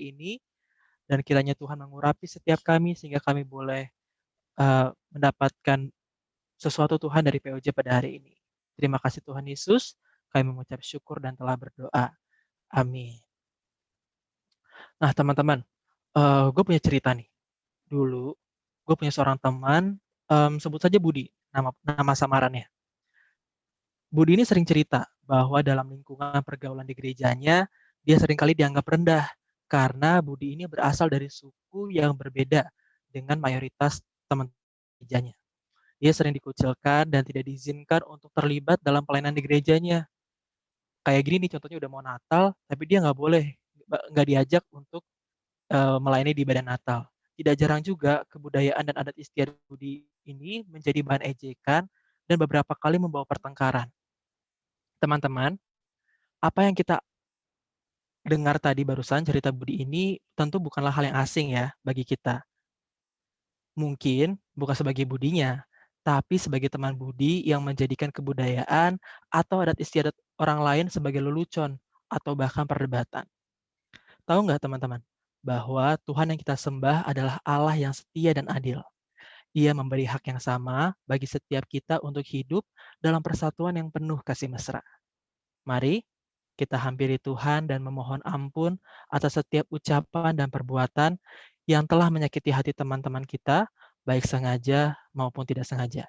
ini, dan kiranya Tuhan mengurapi setiap kami sehingga kami boleh mendapatkan sesuatu Tuhan dari POJ pada hari ini. Terima kasih Tuhan Yesus, kami mengucap syukur dan telah berdoa. Amin. Nah teman-teman, gue punya cerita nih. Dulu, gue punya seorang teman, sebut saja Budi, nama samarannya. Budi ini sering cerita bahwa dalam lingkungan pergaulan di gerejanya, dia seringkali dianggap rendah karena Budi ini berasal dari suku yang berbeda dengan mayoritas teman gerejanya. Dia sering dikucilkan dan tidak diizinkan untuk terlibat dalam pelayanan di gerejanya. Kayak gini nih contohnya udah mau Natal, tapi dia nggak diajak untuk melayani di ibadah Natal. Tidak jarang juga kebudayaan dan adat istiadat Budi ini menjadi bahan ejekan dan beberapa kali membawa pertengkaran. Teman-teman, apa yang kita dengar tadi barusan cerita Budi ini tentu bukanlah hal yang asing ya bagi kita. Mungkin bukan sebagai Budinya, tapi sebagai teman Budi yang menjadikan kebudayaan atau adat istiadat orang lain sebagai lelucon atau bahkan perdebatan. Tahu nggak teman-teman, bahwa Tuhan yang kita sembah adalah Allah yang setia dan adil. Ia memberi hak yang sama bagi setiap kita untuk hidup dalam persatuan yang penuh kasih mesra. Mari kita hampiri Tuhan dan memohon ampun atas setiap ucapan dan perbuatan yang telah menyakiti hati teman-teman kita, baik sengaja maupun tidak sengaja.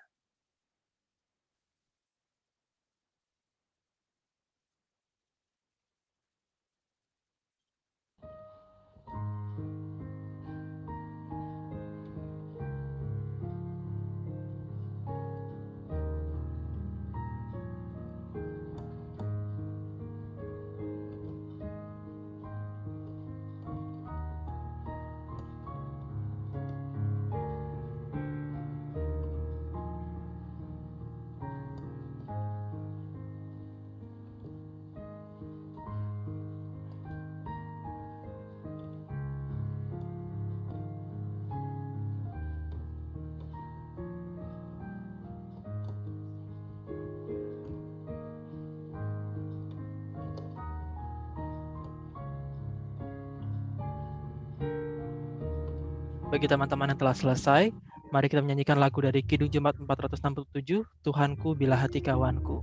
Bagi teman-teman yang telah selesai, mari kita menyanyikan lagu dari Kidung Jemaat 467, Tuhanku bila hati kawanku.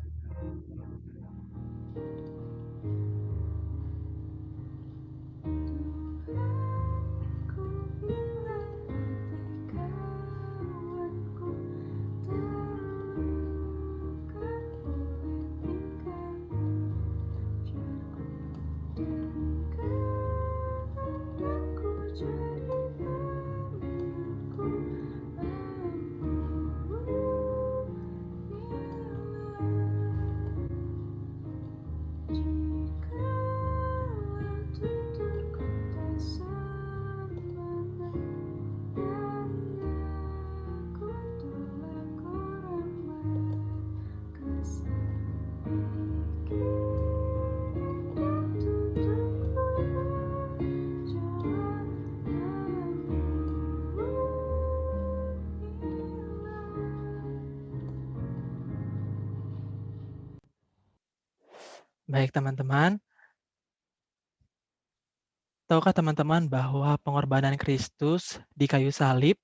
Baik teman-teman, tahukah teman-teman bahwa pengorbanan Kristus di kayu salib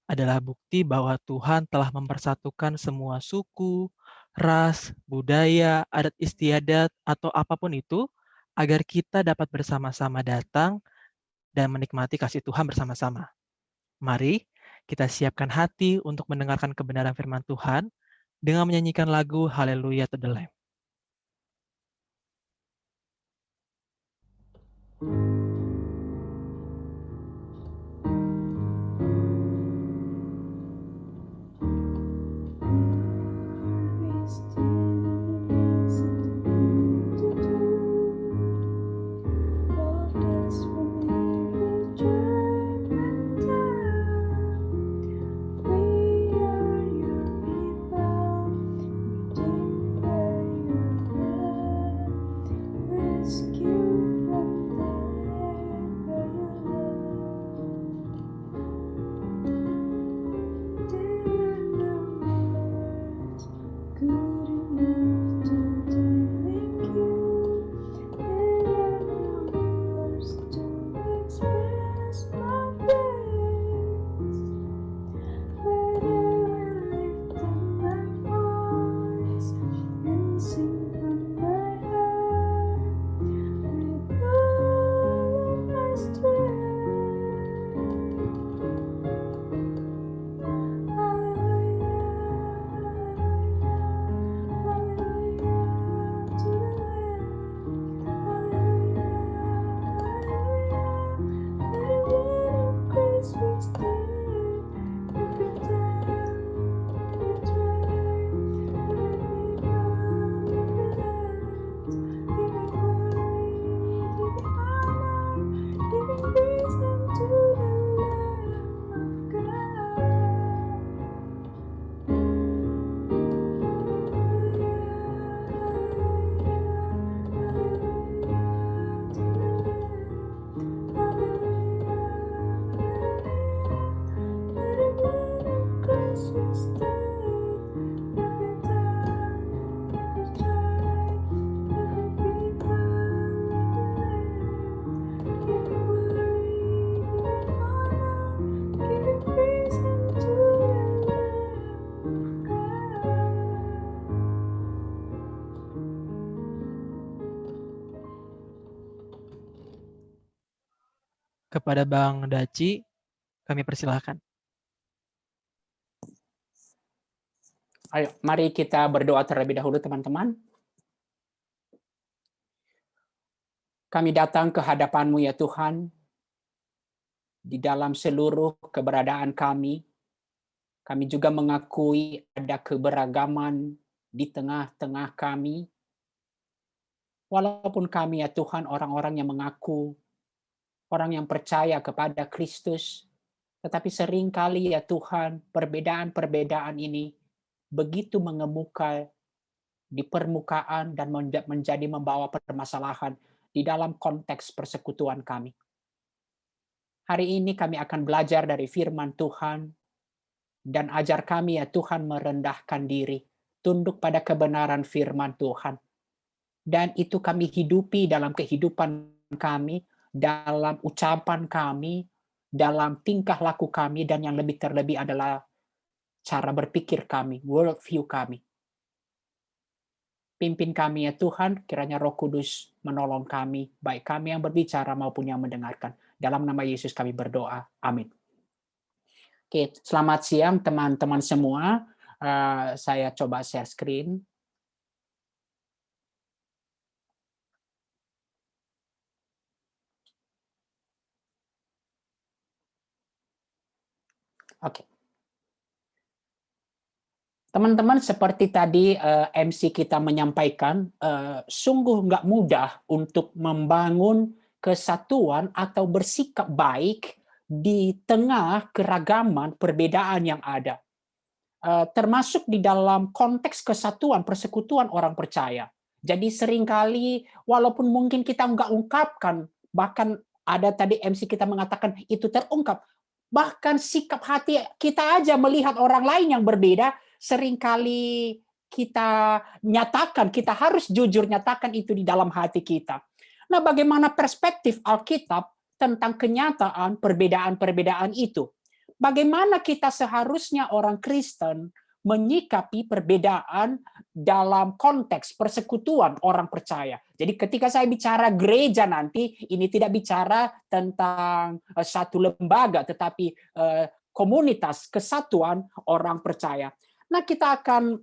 adalah bukti bahwa Tuhan telah mempersatukan semua suku, ras, budaya, adat istiadat, atau apapun itu, agar kita dapat bersama-sama datang dan menikmati kasih Tuhan bersama-sama. Mari kita siapkan hati untuk mendengarkan kebenaran firman Tuhan dengan menyanyikan lagu Haleluya to the Lamb. Kepada Bang Daci, kami persilahkan. Ayo, mari kita berdoa terlebih dahulu, teman-teman. Kami datang ke hadapan-Mu ya Tuhan, di dalam seluruh keberadaan kami. Kami juga mengakui ada keberagaman di tengah-tengah kami. Walaupun kami ya Tuhan orang-orang yang mengaku, orang yang percaya kepada Kristus, tetapi seringkali ya Tuhan, perbedaan-perbedaan ini begitu mengemuka di permukaan dan menjadi membawa permasalahan di dalam konteks persekutuan kami. Hari ini kami akan belajar dari firman Tuhan, dan ajar kami ya Tuhan merendahkan diri, tunduk pada kebenaran firman Tuhan. Dan itu kami hidupi dalam kehidupan kami, dalam ucapan kami, dalam tingkah laku kami, dan yang lebih terlebih adalah cara berpikir kami, worldview kami. Pimpin kami ya Tuhan, kiranya Roh Kudus menolong kami, baik kami yang berbicara maupun yang mendengarkan. Dalam nama Yesus kami berdoa. Amin. Oke, selamat siang teman-teman semua. Saya coba share screen. Oke. Teman-teman, seperti tadi MC kita menyampaikan, sungguh nggak mudah untuk membangun kesatuan atau bersikap baik di tengah keragaman perbedaan yang ada. Termasuk di dalam konteks kesatuan, persekutuan orang percaya. Jadi seringkali, walaupun mungkin kita nggak ungkapkan, bahkan ada tadi MC kita mengatakan itu terungkap, bahkan sikap hati kita aja melihat orang lain yang berbeda, seringkali kita nyatakan, kita harus jujur nyatakan itu di dalam hati kita. Nah, bagaimana perspektif Alkitab tentang kenyataan perbedaan-perbedaan itu? Bagaimana kita seharusnya orang Kristen menyikapi perbedaan dalam konteks persekutuan orang percaya. Jadi ketika saya bicara gereja nanti, ini tidak bicara tentang satu lembaga, tetapi komunitas kesatuan orang percaya. Nah, kita akan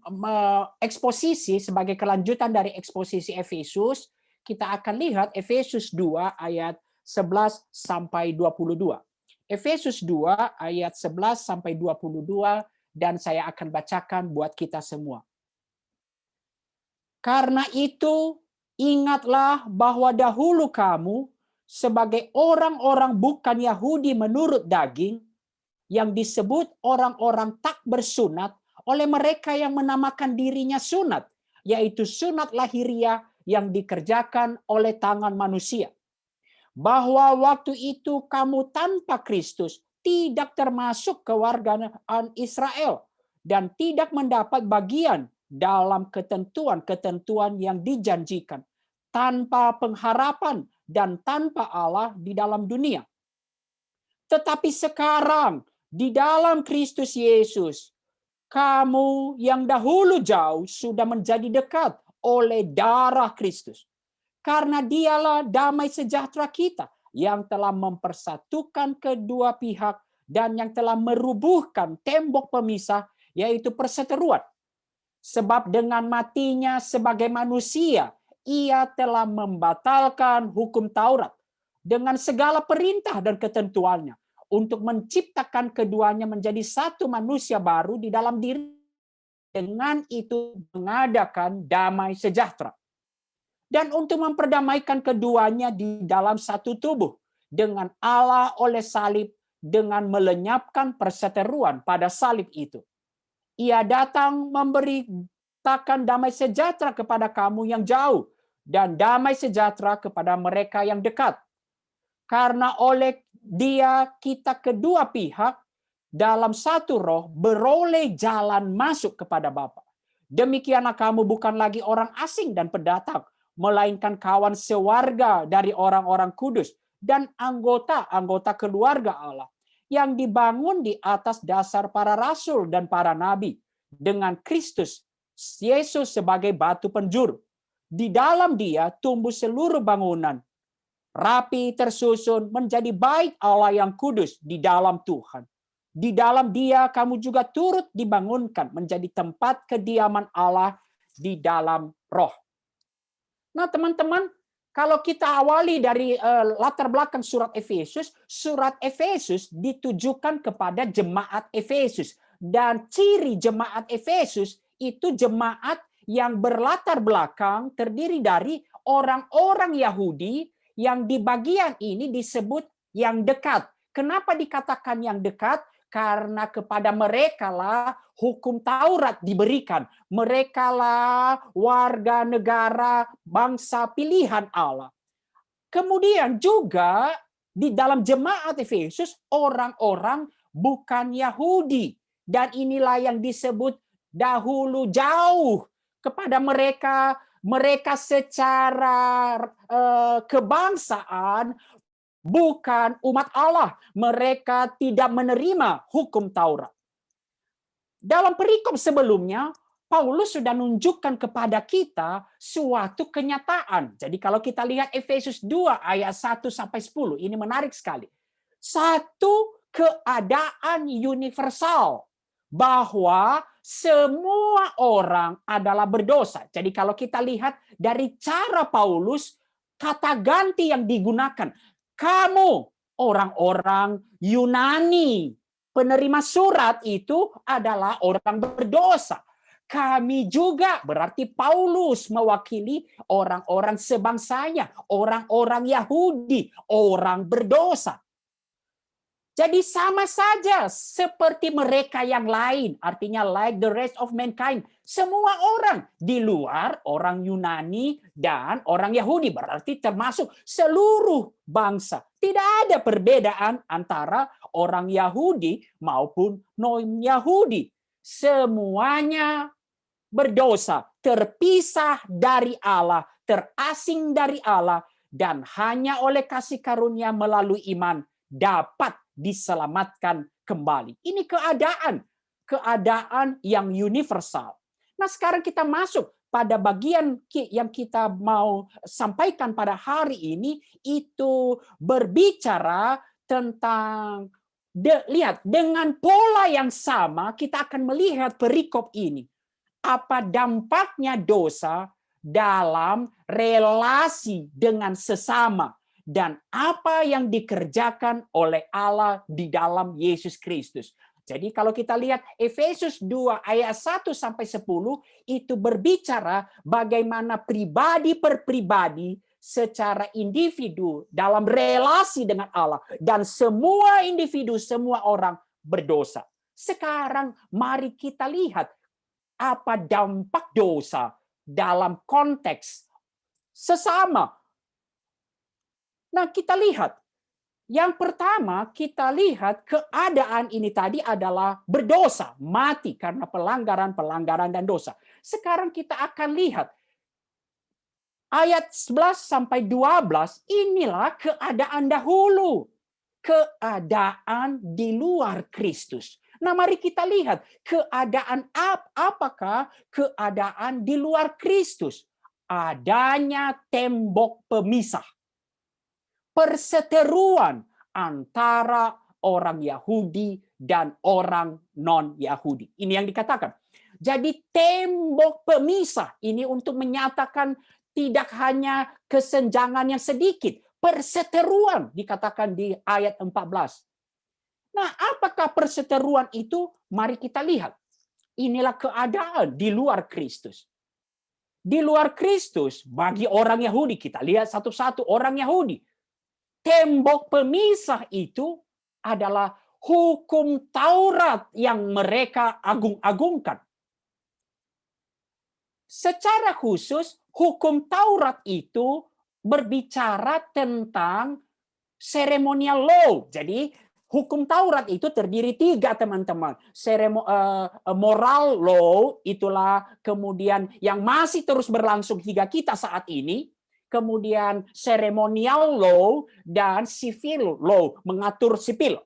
eksposisi sebagai kelanjutan dari eksposisi Efesus. Kita akan lihat Efesus 2 ayat 11 sampai 22. Efesus 2 ayat 11 sampai 22, dan saya akan bacakan buat kita semua. Karena itu, ingatlah bahwa dahulu kamu sebagai orang-orang bukan Yahudi menurut daging, yang disebut orang-orang tak bersunat oleh mereka yang menamakan dirinya sunat, yaitu sunat lahiriah yang dikerjakan oleh tangan manusia. Bahwa waktu itu kamu tanpa Kristus tidak termasuk kewargaan Israel dan tidak mendapat bagian dalam ketentuan-ketentuan yang dijanjikan, tanpa pengharapan dan tanpa Allah di dalam dunia. Tetapi sekarang di dalam Kristus Yesus, kamu yang dahulu jauh sudah menjadi dekat oleh darah Kristus. Karena dialah damai sejahtera kita yang telah mempersatukan kedua pihak dan yang telah merubuhkan tembok pemisah, yaitu perseteruan. Sebab dengan matinya sebagai manusia, ia telah membatalkan hukum Taurat dengan segala perintah dan ketentuannya untuk menciptakan keduanya menjadi satu manusia baru di dalam diri. Dengan itu mengadakan damai sejahtera. Dan untuk memperdamaikan keduanya di dalam satu tubuh dengan Allah oleh salib, dengan melenyapkan perseteruan pada salib itu. Ia datang memberitakan damai sejahtera kepada kamu yang jauh dan damai sejahtera kepada mereka yang dekat. Karena oleh Dia kita kedua pihak dalam satu roh beroleh jalan masuk kepada Bapa. Demikianlah kamu bukan lagi orang asing dan pendatang, melainkan kawan sewarga dari orang-orang kudus dan anggota-anggota keluarga Allah yang dibangun di atas dasar para rasul dan para nabi dengan Kristus Yesus sebagai batu penjuru. Di dalam Dia tumbuh seluruh bangunan rapi, tersusun, menjadi bait Allah yang kudus di dalam Tuhan. Di dalam Dia kamu juga turut dibangunkan menjadi tempat kediaman Allah di dalam Roh. Nah, teman-teman, kalau kita awali dari latar belakang surat Efesus ditujukan kepada jemaat Efesus. Dan ciri jemaat Efesus itu jemaat yang berlatar belakang terdiri dari orang-orang Yahudi yang di bagian ini disebut yang dekat. Kenapa dikatakan yang dekat? Karena kepada mereka lah hukum Taurat diberikan. Mereka lah warga negara bangsa pilihan Allah. Kemudian juga di dalam jemaat Efesus orang-orang bukan Yahudi. Dan inilah yang disebut dahulu jauh kepada mereka secara kebangsaan bukan umat Allah. Mereka tidak menerima hukum Taurat. Dalam perikop sebelumnya, Paulus sudah menunjukkan kepada kita suatu kenyataan. Jadi kalau kita lihat Efesus 2 ayat 1 sampai 10, ini menarik sekali. Satu keadaan universal bahwa semua orang adalah berdosa. Jadi kalau kita lihat dari cara Paulus, kata ganti yang digunakan, kamu orang-orang Yunani, penerima surat itu adalah orang berdosa. Kami juga, berarti Paulus mewakili orang-orang sebangsanya, orang-orang Yahudi, orang berdosa. Jadi sama saja seperti mereka yang lain, artinya like the rest of mankind. Semua orang di luar orang Yunani dan orang Yahudi, berarti termasuk seluruh bangsa. Tidak ada perbedaan antara orang Yahudi maupun non-Yahudi. Semuanya berdosa, terpisah dari Allah, terasing dari Allah, dan hanya oleh kasih karunia melalui iman dapat diselamatkan kembali. Ini keadaan yang universal. Nah, sekarang kita masuk pada bagian yang kita mau sampaikan pada hari ini, itu berbicara tentang lihat, dengan pola yang sama kita akan melihat perikop ini. Apa dampaknya dosa dalam relasi dengan sesama, dan apa yang dikerjakan oleh Allah di dalam Yesus Kristus. Jadi kalau kita lihat Efesus 2 ayat 1 sampai 10 itu berbicara bagaimana pribadi per pribadi secara individu dalam relasi dengan Allah, dan semua individu, semua orang berdosa. Sekarang mari kita lihat apa dampak dosa dalam konteks sesama. Nah, kita lihat. Yang pertama, kita lihat keadaan ini tadi adalah berdosa, mati karena pelanggaran dan dosa. Sekarang kita akan lihat ayat 11 sampai 12, inilah keadaan dahulu. Keadaan di luar Kristus. Nah, mari kita lihat keadaan apakah keadaan di luar Kristus? Adanya tembok pemisah. Perseteruan antara orang Yahudi dan orang non-Yahudi. Ini yang dikatakan. Jadi tembok pemisah ini untuk menyatakan tidak hanya kesenjangan yang sedikit, perseteruan dikatakan di ayat 14. Nah, apakah perseteruan itu? Mari kita lihat. Inilah keadaan di luar Kristus. Di luar Kristus, bagi orang Yahudi, kita lihat satu-satu orang Yahudi. Tembok pemisah itu adalah hukum Taurat yang mereka agung-agungkan. Secara khusus, hukum Taurat itu berbicara tentang ceremonial law. Jadi, hukum Taurat itu terdiri 3, teman-teman. Moral law, itulah kemudian yang masih terus berlangsung hingga kita saat ini. Kemudian ceremonial law dan civil law, mengatur sipil.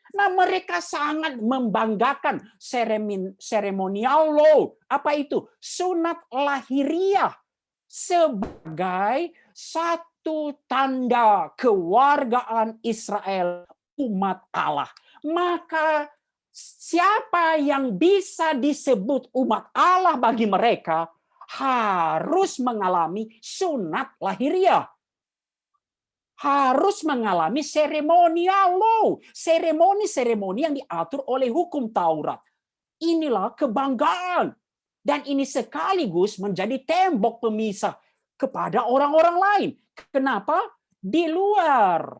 Nah, mereka sangat membanggakan ceremonial law. Apa itu? Sunat lahiriah sebagai itu tanda kewargaan Israel, umat Allah. Maka siapa yang bisa disebut umat Allah bagi mereka harus mengalami sunat lahiriah. Harus mengalami seremonial law. Seremoni-seremoni yang diatur oleh hukum Taurat. Inilah kebanggaan. Dan ini sekaligus menjadi tembok pemisah kepada orang-orang lain. Kenapa? Di luar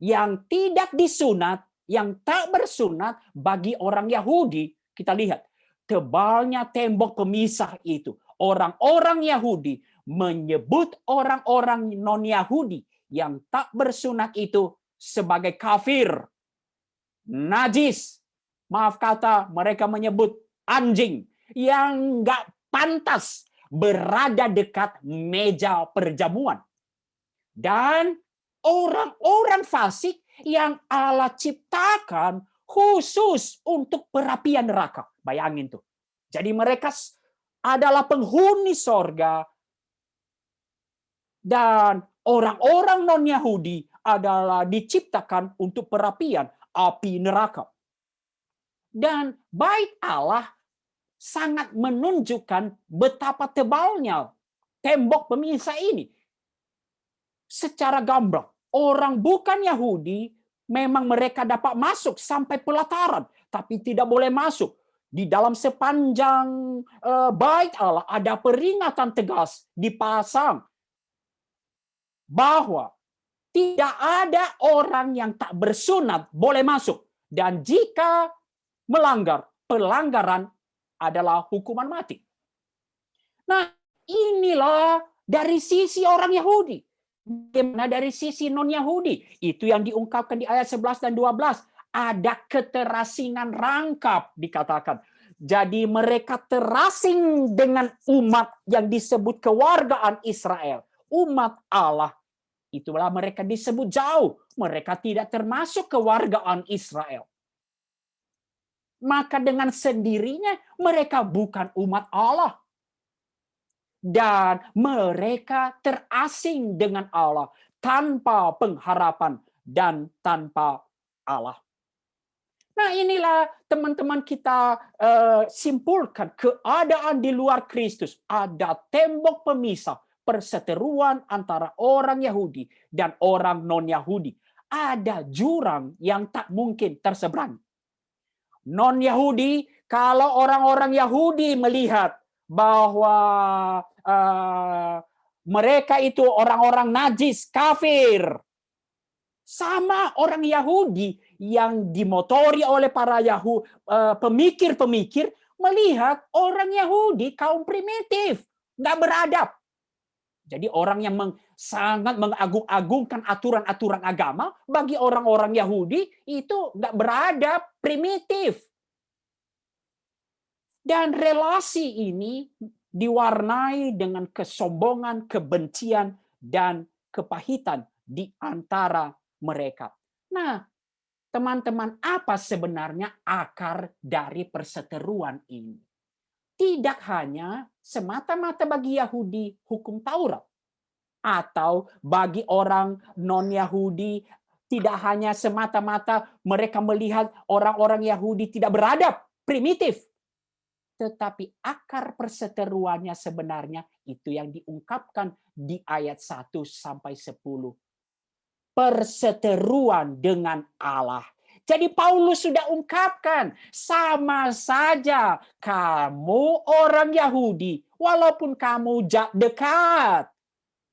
yang tidak disunat, yang tak bersunat bagi orang Yahudi, kita lihat tebalnya tembok pemisah itu. Orang-orang Yahudi menyebut orang-orang non-Yahudi yang tak bersunat itu sebagai kafir, najis. Maaf kata, mereka menyebut anjing yang nggak pantas berada dekat meja perjamuan. Dan orang-orang fasik yang Allah ciptakan khusus untuk perapian neraka. Bayangin tuh. Jadi mereka adalah penghuni sorga. Dan orang-orang non-Yahudi adalah diciptakan untuk perapian api neraka. Dan bait Allah sangat menunjukkan betapa tebalnya tembok pemisah ini. Secara gamblang, orang bukan Yahudi memang mereka dapat masuk sampai pelataran, tapi tidak boleh masuk. Di dalam sepanjang bait Allah ada peringatan tegas dipasang bahwa tidak ada orang yang tak bersunat boleh masuk. Dan jika melanggar, pelanggaran adalah hukuman mati. Nah, inilah dari sisi orang Yahudi. Bagaimana dari sisi non-Yahudi? Itu yang diungkapkan di ayat 11 dan 12. Ada keterasingan rangkap dikatakan. Jadi mereka terasing dengan umat yang disebut kewargaan Israel. Umat Allah. Itulah mereka disebut jauh. Mereka tidak termasuk kewargaan Israel. Maka dengan sendirinya mereka bukan umat Allah. Dan mereka terasing dengan Allah tanpa pengharapan dan tanpa Allah. Nah, inilah teman-teman kita simpulkan keadaan di luar Kristus. Ada tembok pemisah, perseteruan antara orang Yahudi dan orang non-Yahudi. Ada jurang yang tak mungkin terseberang. Non-Yahudi, kalau orang-orang Yahudi melihat bahwa mereka itu orang-orang najis, kafir, sama orang Yahudi yang dimotori oleh para pemikir-pemikir melihat orang Yahudi kaum primitif, nggak beradab. Jadi orang yang sangat mengagung-agungkan aturan-aturan agama, bagi orang-orang Yahudi itu nggak beradab, primitif. Dan relasi ini diwarnai dengan kesombongan, kebencian, dan kepahitan di antara mereka. Nah, teman-teman, apa sebenarnya akar dari perseteruan ini? Tidak hanya semata-mata bagi Yahudi hukum Taurat, atau bagi orang non-Yahudi tidak hanya semata-mata mereka melihat orang-orang Yahudi tidak beradab, primitif. Tetapi akar perseteruannya sebenarnya itu yang diungkapkan di ayat 1 sampai 10. Perseteruan dengan Allah. Jadi Paulus sudah ungkapkan, sama saja kamu orang Yahudi, walaupun kamu dekat,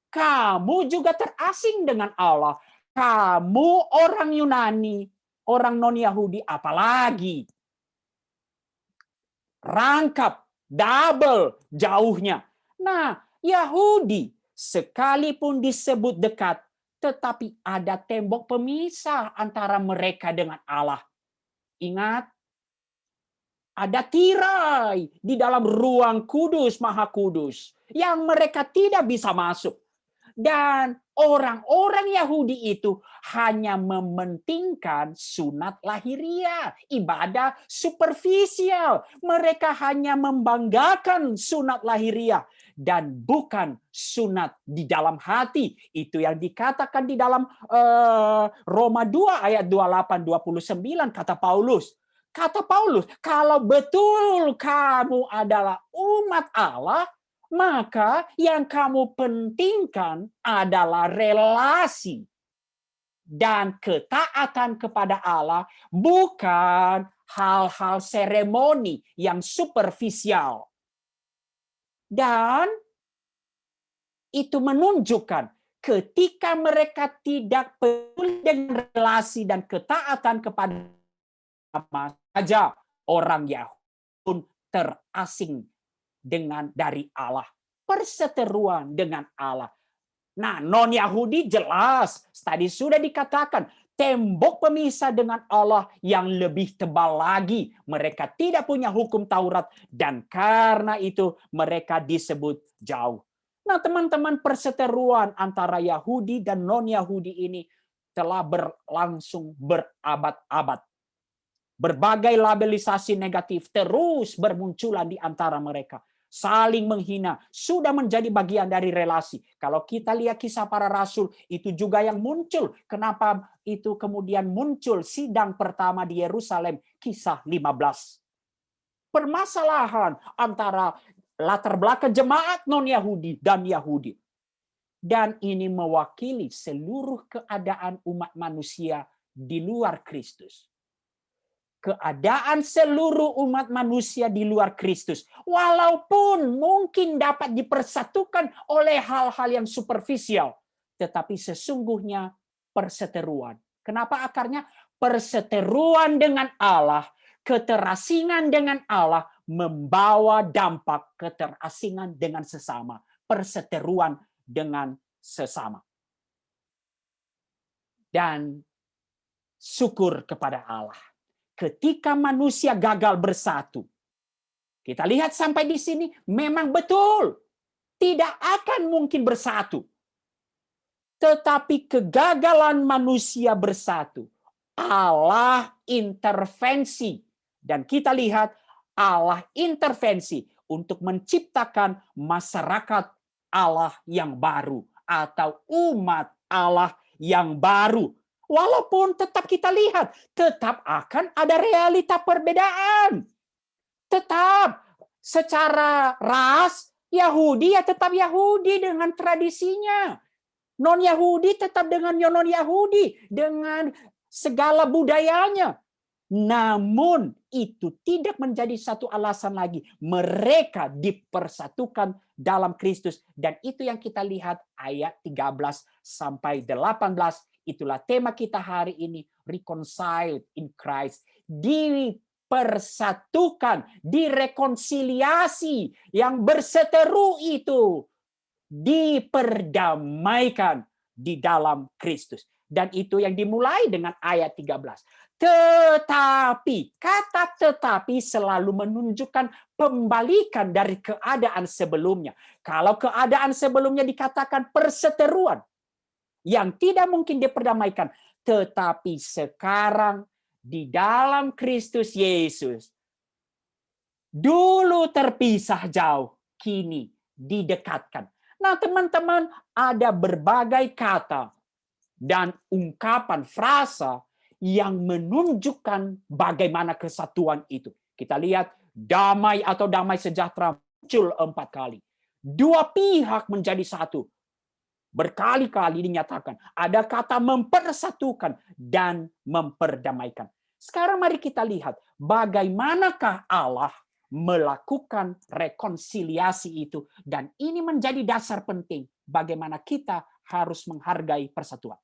kamu juga terasing dengan Allah. Kamu orang Yunani, orang non-Yahudi, apalagi rangkap, double jauhnya. Nah, Yahudi sekalipun disebut dekat, tetapi ada tembok pemisah antara mereka dengan Allah. Ingat, ada tirai di dalam ruang kudus, maha kudus, yang mereka tidak bisa masuk. Dan orang-orang Yahudi itu hanya mementingkan sunat lahiriah, ibadah superficial. Mereka hanya membanggakan sunat lahiriah dan bukan sunat di dalam hati. Itu yang dikatakan di dalam Roma 2 ayat 28-29 kata Paulus. Kata Paulus, kalau betul kamu adalah umat Allah, maka yang kamu pentingkan adalah relasi dan ketaatan kepada Allah, bukan hal-hal seremoni yang superficial. Dan itu menunjukkan ketika mereka tidak peduli dengan relasi dan ketaatan kepada Allah, saja orang Yahudi pun terasing dari Allah, perseteruan dengan Allah. Nah, non-Yahudi jelas tadi sudah dikatakan tembok pemisah dengan Allah yang lebih tebal lagi. Mereka tidak punya hukum Taurat dan karena itu mereka disebut jauh. Nah, teman-teman, perseteruan antara Yahudi dan non-Yahudi ini telah berlangsung berabad-abad. Berbagai labelisasi negatif terus bermunculan di antara mereka. Saling menghina sudah menjadi bagian dari relasi. Kalau kita lihat kisah para rasul, itu juga yang muncul. Kenapa itu kemudian muncul sidang pertama di Yerusalem, kisah 15. Permasalahan antara latar belakang jemaat non-Yahudi dan Yahudi. Dan ini mewakili seluruh keadaan umat manusia di luar Kristus. Keadaan seluruh umat manusia di luar Kristus, walaupun mungkin dapat dipersatukan oleh hal-hal yang superficial, tetapi sesungguhnya perseteruan. Kenapa akarnya? Perseteruan dengan Allah, keterasingan dengan Allah membawa dampak keterasingan dengan sesama, perseteruan dengan sesama. Dan syukur kepada Allah. Ketika manusia gagal bersatu, kita lihat sampai di sini memang betul tidak akan mungkin bersatu. Tetapi kegagalan manusia bersatu, Allah intervensi. Dan kita lihat Allah intervensi untuk menciptakan masyarakat Allah yang baru atau umat Allah yang baru. Walaupun tetap kita lihat, tetap akan ada realita perbedaan. Tetap secara ras, Yahudi ya tetap Yahudi dengan tradisinya. Non-Yahudi tetap dengan non-Yahudi, dengan segala budayanya. Namun itu tidak menjadi satu alasan lagi. Mereka dipersatukan dalam Kristus. Dan itu yang kita lihat ayat 13 sampai 18. Itulah tema kita hari ini, reconciled in Christ. Dipersatukan, direkonsiliasi, yang berseteru itu diperdamaikan di dalam Kristus. Dan itu yang dimulai dengan ayat 13. Tetapi, kata tetapi selalu menunjukkan pembalikan dari keadaan sebelumnya. Kalau keadaan sebelumnya dikatakan perseteruan, yang tidak mungkin diperdamaikan. Tetapi sekarang di dalam Kristus Yesus, dulu terpisah jauh, kini didekatkan. Nah teman-teman, ada berbagai kata dan ungkapan frasa yang menunjukkan bagaimana kesatuan itu. Kita lihat damai atau damai sejahtera muncul 4 kali. 2 pihak menjadi satu. Berkali-kali dinyatakan ada kata mempersatukan dan memperdamaikan. Sekarang mari kita lihat bagaimanakah Allah melakukan rekonsiliasi itu, dan ini menjadi dasar penting bagaimana kita harus menghargai persatuan.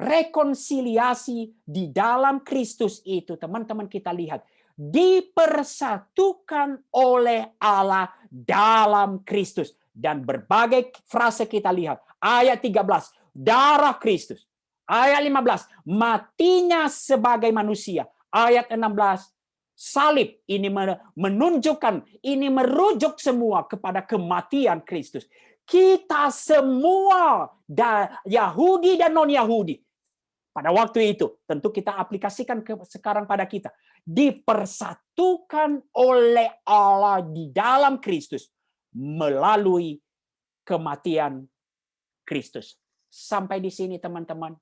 Rekonsiliasi di dalam Kristus itu, teman-teman, kita lihat dipersatukan oleh Allah dalam Kristus. Dan berbagai frase kita lihat. Ayat 13, darah Kristus. Ayat 15, matinya sebagai manusia. Ayat 16, salib. Ini menunjukkan, ini merujuk semua kepada kematian Kristus. Kita semua, Yahudi dan non-Yahudi, pada waktu itu, tentu kita aplikasikan sekarang pada kita, dipersatukan oleh Allah di dalam Kristus melalui kematian Kristus. Sampai di sini teman-teman,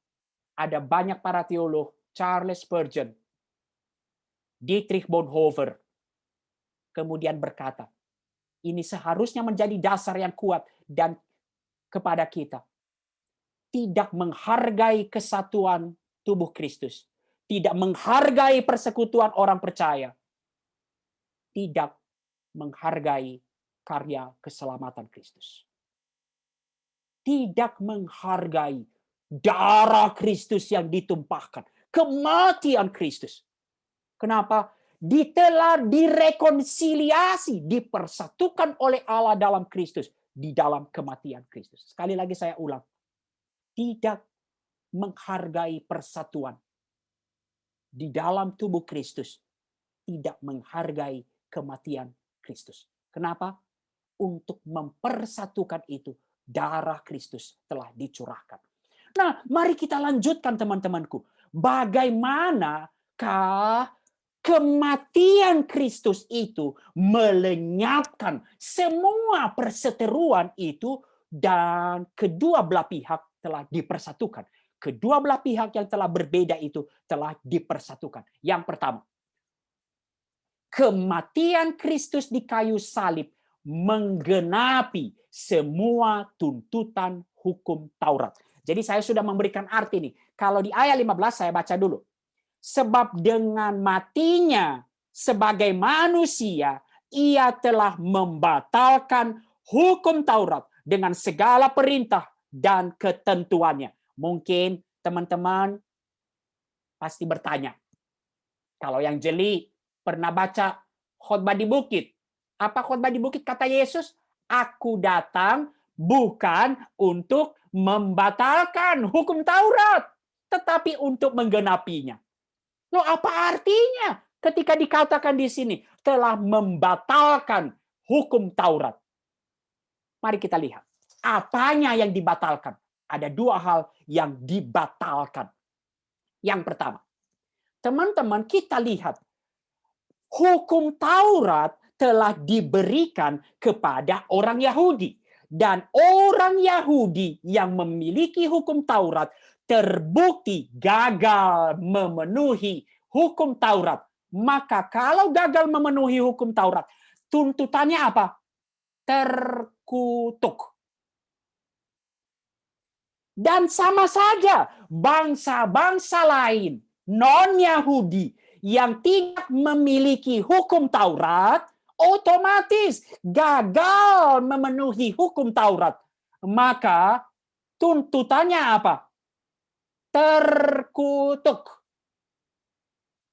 ada banyak para teolog, Charles Spurgeon, Dietrich Bonhoeffer, kemudian berkata, ini seharusnya menjadi dasar yang kuat dan kepada kita. Tidak menghargai kesatuan tubuh Kristus, tidak menghargai persekutuan orang percaya, tidak menghargai karya keselamatan Kristus. Tidak menghargai darah Kristus yang ditumpahkan, kematian Kristus. Kenapa? Telah direkonsiliasi, dipersatukan oleh Allah dalam Kristus, di dalam kematian Kristus. Sekali lagi saya ulang. Tidak menghargai persatuan di dalam tubuh Kristus, tidak menghargai kematian Kristus. Kenapa? Untuk mempersatukan itu, darah Kristus telah dicurahkan. Nah, mari kita lanjutkan teman-temanku. Bagaimanakah kematian Kristus itu melenyapkan semua perseteruan itu, dan kedua belah pihak telah dipersatukan. Kedua belah pihak yang telah berbeda itu telah dipersatukan. Yang pertama, kematian Kristus di kayu salib menggenapi semua tuntutan hukum Taurat. Jadi saya sudah memberikan arti nih. Kalau di ayat 15 saya baca dulu. Sebab dengan matinya sebagai manusia, ia telah membatalkan hukum Taurat dengan segala perintah dan ketentuannya. Mungkin teman-teman pasti bertanya, kalau yang jeli pernah baca khotbah di bukit. Apa khotbah di bukit kata Yesus? Aku datang bukan untuk membatalkan hukum Taurat, tetapi untuk menggenapinya. Loh, apa artinya ketika dikatakan di sini telah membatalkan hukum Taurat? Mari kita lihat. Apanya yang dibatalkan? Ada dua hal yang dibatalkan. Yang pertama, teman-teman, kita lihat hukum Taurat telah diberikan kepada orang Yahudi. Dan orang Yahudi yang memiliki hukum Taurat terbukti gagal memenuhi hukum Taurat. Maka kalau gagal memenuhi hukum Taurat, tuntutannya apa? Terkutuk. Dan sama saja bangsa-bangsa lain non-Yahudi yang tidak memiliki hukum Taurat otomatis gagal memenuhi hukum Taurat. Maka tuntutannya apa? Terkutuk.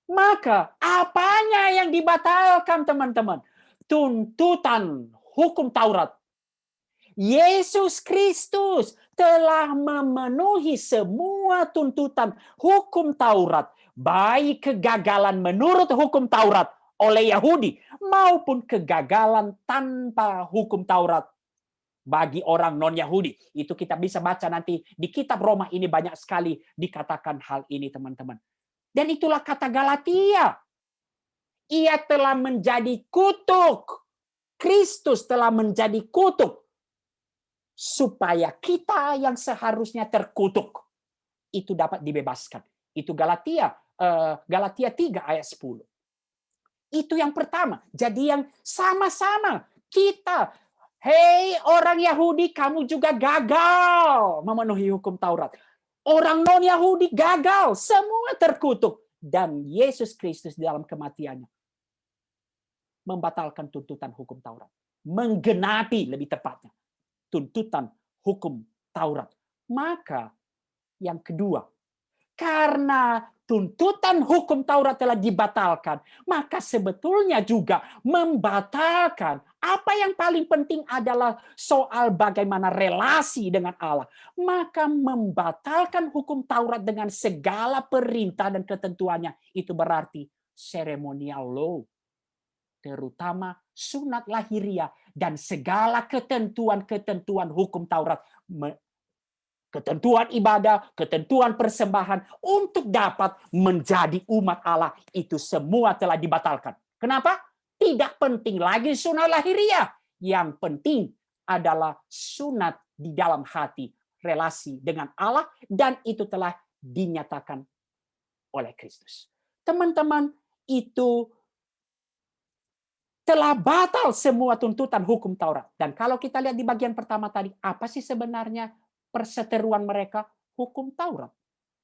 Maka apanya yang dibatalkan teman-teman? Tuntutan hukum Taurat. Yesus Kristus telah memenuhi semua tuntutan hukum Taurat, baik kegagalan menurut hukum Taurat oleh Yahudi maupun kegagalan tanpa hukum Taurat bagi orang non-Yahudi. Itu kita bisa baca nanti di kitab Roma, ini banyak sekali dikatakan hal ini teman-teman. Dan itulah kata Galatia. Ia telah menjadi kutuk. Kristus telah menjadi kutuk supaya kita yang seharusnya terkutuk itu dapat dibebaskan. Itu Galatia 3 ayat 10. Itu yang pertama. Jadi yang sama-sama kita, hei orang Yahudi, kamu juga gagal memenuhi hukum Taurat. Orang non-Yahudi gagal, semua terkutuk. Dan Yesus Kristus dalam kematiannya membatalkan tuntutan hukum Taurat. Menggenapi lebih tepatnya tuntutan hukum Taurat. Maka yang kedua, karena tuntutan hukum Taurat telah dibatalkan, maka sebetulnya juga membatalkan apa yang paling penting adalah soal bagaimana relasi dengan Allah. Maka membatalkan hukum Taurat dengan segala perintah dan ketentuannya, itu berarti ceremonial law. terutama sunat lahiriah dan segala ketentuan-ketentuan hukum Taurat, ketentuan ibadah, ketentuan persembahan untuk dapat menjadi umat Allah, itu semua telah dibatalkan. Kenapa? Tidak penting lagi sunat lahiriah. Yang penting adalah sunat di dalam hati, relasi dengan Allah, dan itu telah dinyatakan oleh Kristus. Teman-teman, itu telah batal semua tuntutan hukum Taurat. Dan kalau kita lihat di bagian pertama tadi, apa sih sebenarnya perseteruan mereka? Hukum Taurat.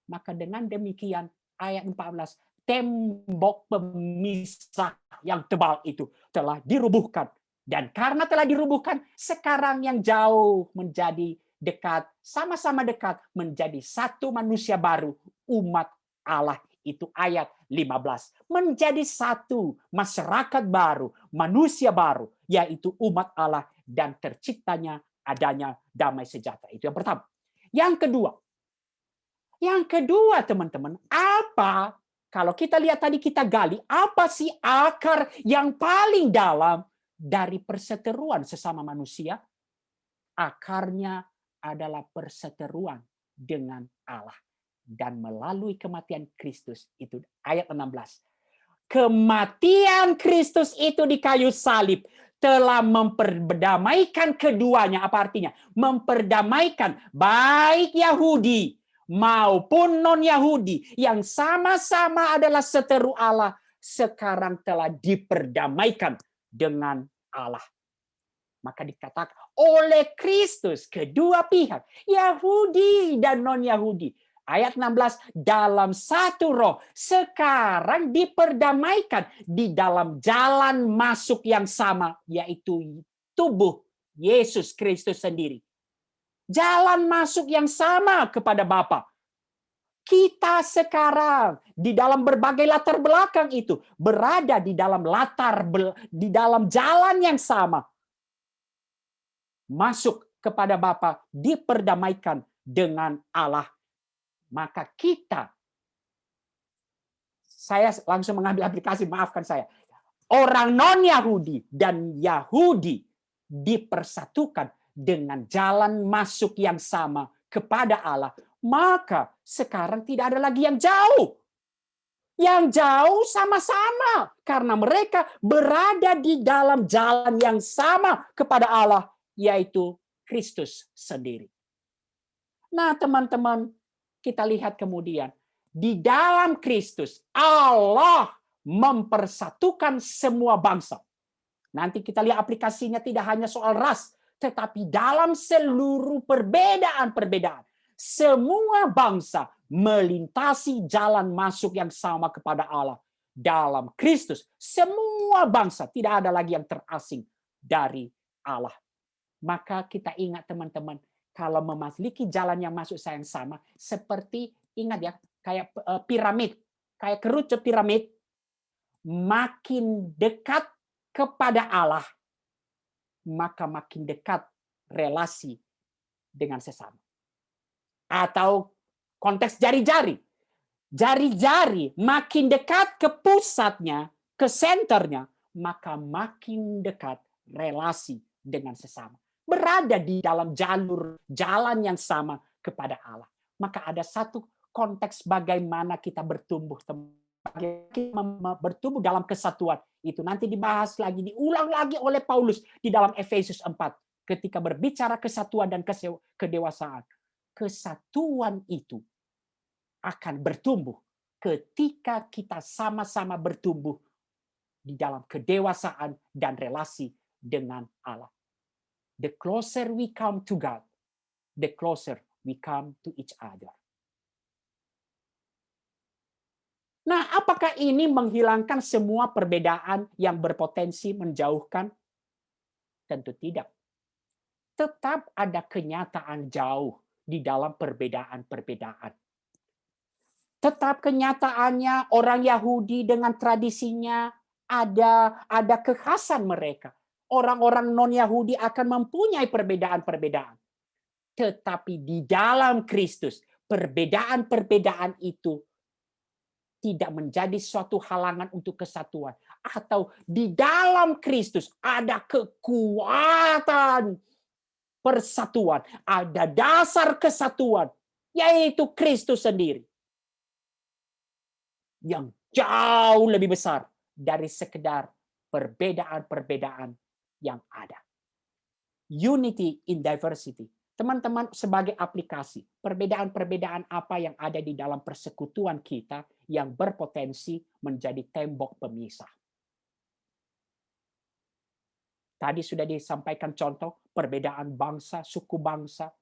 Maka dengan demikian, ayat 14, tembok pemisah yang tebal itu telah dirubuhkan. Dan karena telah dirubuhkan, sekarang yang jauh menjadi dekat, sama-sama dekat, menjadi satu manusia baru, umat Allah. Itu ayat 15. Menjadi satu masyarakat baru, manusia baru, yaitu umat Allah, dan terciptanya adanya damai sejahtera. Itu yang pertama. Yang kedua, teman-teman, apa kalau kita lihat tadi, kita gali, apa sih akar yang paling dalam dari perseteruan sesama manusia? Akarnya adalah perseteruan dengan Allah. Dan melalui kematian Kristus, itu ayat 16. Kematian Kristus itu di kayu salib telah memperdamaikan keduanya. Apa artinya? Memperdamaikan baik Yahudi maupun non-Yahudi yang sama-sama adalah seteru Allah, sekarang telah diperdamaikan dengan Allah. Maka dikatakan oleh Kristus kedua pihak, Yahudi dan non-Yahudi, ayat 16, dalam satu roh sekarang diperdamaikan di dalam jalan masuk yang sama, yaitu tubuh Yesus Kristus sendiri. Jalan masuk yang sama kepada Bapa. Kita sekarang di dalam berbagai latar belakang itu berada di dalam jalan yang sama. Masuk kepada Bapa, diperdamaikan dengan Allah. Maka saya langsung mengambil aplikasi, maafkan saya. Orang non-Yahudi dan Yahudi dipersatukan dengan jalan masuk yang sama kepada Allah. Maka sekarang tidak ada lagi yang jauh. Yang jauh sama-sama. Karena mereka berada di dalam jalan yang sama kepada Allah, yaitu Kristus sendiri. Nah, teman-teman, kita lihat kemudian di dalam Kristus Allah mempersatukan semua bangsa. Nanti kita lihat aplikasinya tidak hanya soal ras, tetapi dalam seluruh perbedaan-perbedaan. Semua bangsa melintasi jalan masuk yang sama kepada Allah dalam Kristus. Semua bangsa, tidak ada lagi yang terasing dari Allah. Maka kita ingat, teman-teman, kalau memiliki jalan yang masuk yang sama, seperti ingat ya, kayak piramid, kayak kerucut piramid, makin dekat kepada Allah, maka makin dekat relasi dengan sesama. Atau konteks jari-jari. Jari-jari makin dekat ke pusatnya, ke senternya, maka makin dekat relasi dengan sesama. Berada di dalam jalan yang sama kepada Allah. Maka ada satu konteks bagaimana kita bertumbuh, bertumbuh dalam kesatuan. Itu nanti dibahas lagi, diulang lagi oleh Paulus di dalam Efesus 4 ketika berbicara kesatuan dan kedewasaan. Kesatuan itu akan bertumbuh ketika kita sama-sama bertumbuh di dalam kedewasaan dan relasi dengan Allah. The closer we come to God, the closer we come to each other. Nah, apakah ini menghilangkan semua perbedaan yang berpotensi menjauhkan? Tentu tidak. Tetap ada kenyataan jauh di dalam perbedaan-perbedaan. Tetap kenyataannya orang Yahudi dengan tradisinya ada kekhasan mereka. Orang-orang non-Yahudi akan mempunyai perbedaan-perbedaan. Tetapi di dalam Kristus, perbedaan-perbedaan itu tidak menjadi suatu halangan untuk kesatuan. atau di dalam Kristus ada kekuatan persatuan, ada dasar kesatuan, yaitu Kristus sendiri. Yang jauh lebih besar dari sekedar perbedaan-perbedaan yang ada. Unity in diversity. Teman-teman, sebagai aplikasi, perbedaan-perbedaan apa yang ada di dalam persekutuan kita yang berpotensi menjadi tembok pemisah. Tadi sudah disampaikan contoh perbedaan bangsa, suku bangsa.